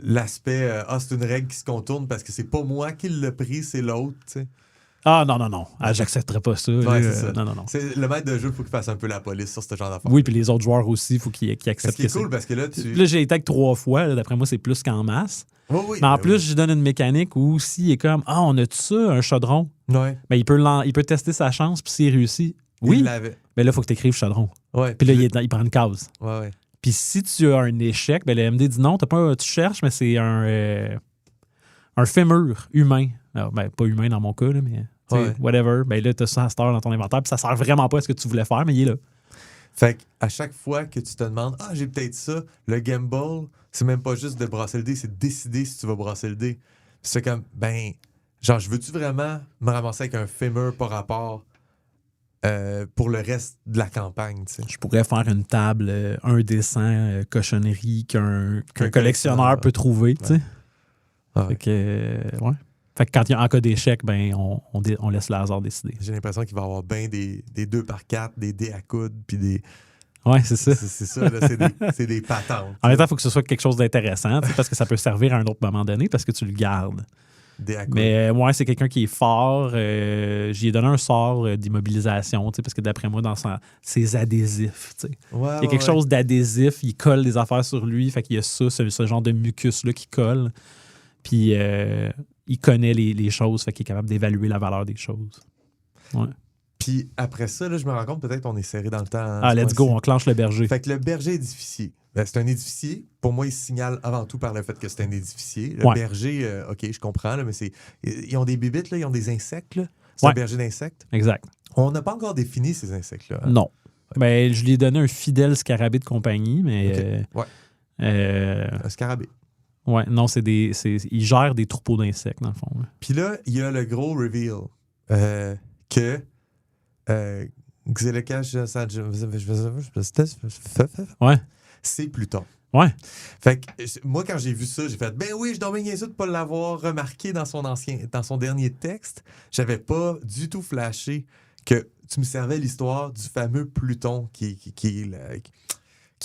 l'aspect c'est une règle qui se contourne parce que c'est pas moi qui l'ai pris, c'est l'autre, tu sais. Ah non. Ah, j'accepterais pas ça. Ouais, c'est ça. Non. C'est, le maître de jeu, il faut qu'il fasse un peu la police sur ce genre d'affaires. Oui, puis les autres joueurs aussi, il faut qu'ils acceptent. Ce qui est cool parce que là, Là, j'ai été avec 3 fois. Là, d'après moi, c'est plus qu'en masse. Oui, mais en plus, je lui donne une mécanique où s'il est comme « Ah, on a-tu ça, un chaudron? » Ouais. Ben, il peut tester sa chance, puis s'il réussit. Oui, il l'avait. Ben là, il faut que tu écrives chaudron. Ouais. Puis là, il prend une case. Ouais. Puis si tu as un échec, ben le MD dit non, tu cherches, mais c'est un fémur humain. Alors, ben, pas humain dans mon cas, là, mais whatever. Ben là, tu as ça à cette heure dans ton inventaire, puis ça sert vraiment pas à ce que tu voulais faire, mais il est là. Fait qu'à chaque fois que tu te demandes « Ah, j'ai peut-être ça », le gamble, c'est même pas juste de brasser le dé, c'est de décider si tu vas brasser le dé. C'est comme, genre, je veux-tu vraiment me ramasser avec un fémur par rapport pour le reste de la campagne, tu sais. Je pourrais faire une table, un dessin, cochonnerie qu'un collectionneur peut trouver, tu sais. Fait que, Fait que quand il y a un cas d'échec, ben on laisse le hasard décider. J'ai l'impression qu'il va y avoir bien des 2x4, des dés à coude, puis des... Ouais, c'est ça. C'est ça, là, c'est des patentes. En même temps, il faut que ce soit quelque chose d'intéressant, parce que ça peut servir à un autre moment donné, parce que tu le gardes. Mais moi, c'est quelqu'un qui est fort. J'y ai donné un sort d'immobilisation, parce que d'après moi, dans ses adhésifs, il y a quelque chose d'adhésif, il colle des affaires sur lui, fait qu'il y a ça, ce genre de mucus-là qui colle. Puis il connaît les choses, fait qu'il est capable d'évaluer la valeur des choses. Ouais. Puis après ça, là, je me rends compte, peut-être on est serré dans le temps. Let's go, on clenche le berger. Fait que le berger édificier. C'est un édificier. Pour moi, il se signale avant tout par le fait que c'est un édificier. Le berger, OK, je comprends, là, mais ils ont des bibites, là, ils ont des insectes. Là. C'est un berger d'insectes. Exact. On n'a pas encore défini ces insectes-là. Hein? Non. Ben, je lui ai donné un fidèle scarabée de compagnie, mais... un scarabée. Ouais, non, il gère des troupeaux d'insectes, dans le fond. Puis là, il y a le gros reveal que Xelekash, c'est Pluton. Ouais. Fait que moi, quand j'ai vu ça, j'ai fait je dormais bien sûr de ne pas l'avoir remarqué dans son dernier texte. J'avais pas du tout flashé que tu me servais l'histoire du fameux Pluton qui est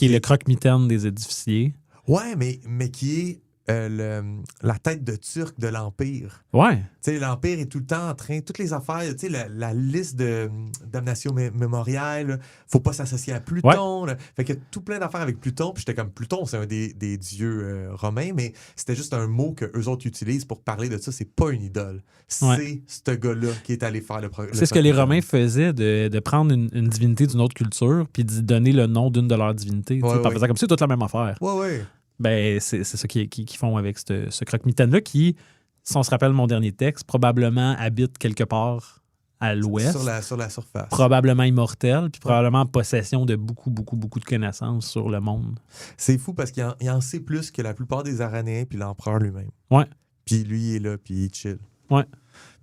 le croque-mitaine des édificiers. Ouais, mais qui est la tête de Turc de l'Empire. Ouais. Tu sais, l'Empire est tout le temps en train... Toutes les affaires, tu sais, la liste de damnation mémoriale, faut pas s'associer à Pluton. Là. Fait que tout plein d'affaires avec Pluton. Puis j'étais comme, Pluton, c'est un des dieux romains, mais c'était juste un mot qu'eux autres utilisent pour parler de ça. C'est pas une idole. C'est ce gars-là qui est allé faire le programme. C'est ce que les Romains faisaient, de prendre une divinité d'une autre culture puis d'y donner le nom d'une de leurs divinités. En faisant comme ça, c'est toute la même affaire. Ouais. Ben, c'est ça qu'ils font avec ce croque-mitaine-là qui, si on se rappelle mon dernier texte, probablement habite quelque part à l'ouest. Sur la surface. Probablement immortel, puis probablement en possession de beaucoup de connaissances sur le monde. C'est fou parce qu'il en sait plus que la plupart des Aranéens puis l'empereur lui-même. Ouais. Puis lui, il est là, puis il chill. Ouais.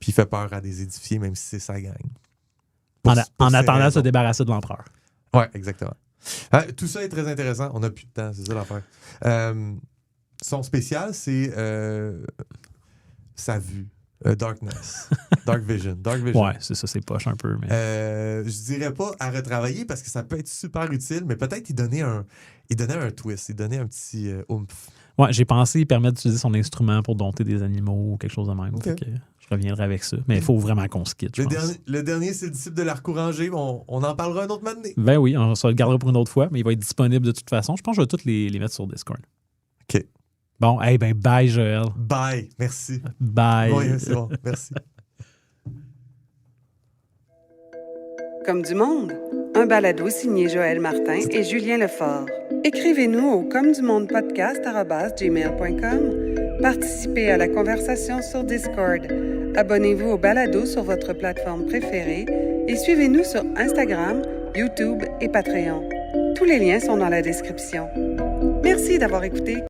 Puis il fait peur à des édifiés, même si c'est sa gang. En attendant de se débarrasser de l'empereur. Ouais, exactement. Tout ça est très intéressant. On n'a plus de temps, c'est ça l'affaire. Son spécial, c'est sa vue. Darkness. Dark Vision. Ouais, c'est ça, c'est poche un peu. Mais... je dirais pas à retravailler parce que ça peut être super utile, mais peut-être il donnait un twist, il donnait un petit oomph. Ouais, j'ai pensé il permet d'utiliser son instrument pour dompter des animaux ou quelque chose de même. Okay. Que je reviendrai avec ça. Mais il faut vraiment qu'on se quitte. Le dernier, c'est le disciple de l'Arc orangé. On en parlera un autre moment donné. Ben oui, on se le gardera pour une autre fois, mais il va être disponible de toute façon. Je pense que je vais tous les mettre sur Discord. OK. Bon, bye, Joël. Bye, merci. Bye. Oui, c'est bon, merci. Comme du monde, un balado signé Joël Martin et Julien Lefort. Écrivez-nous au comedumondepodcast@gmail.com. Participez à la conversation sur Discord. Abonnez-vous au balado sur votre plateforme préférée et suivez-nous sur Instagram, YouTube et Patreon. Tous les liens sont dans la description. Merci d'avoir écouté.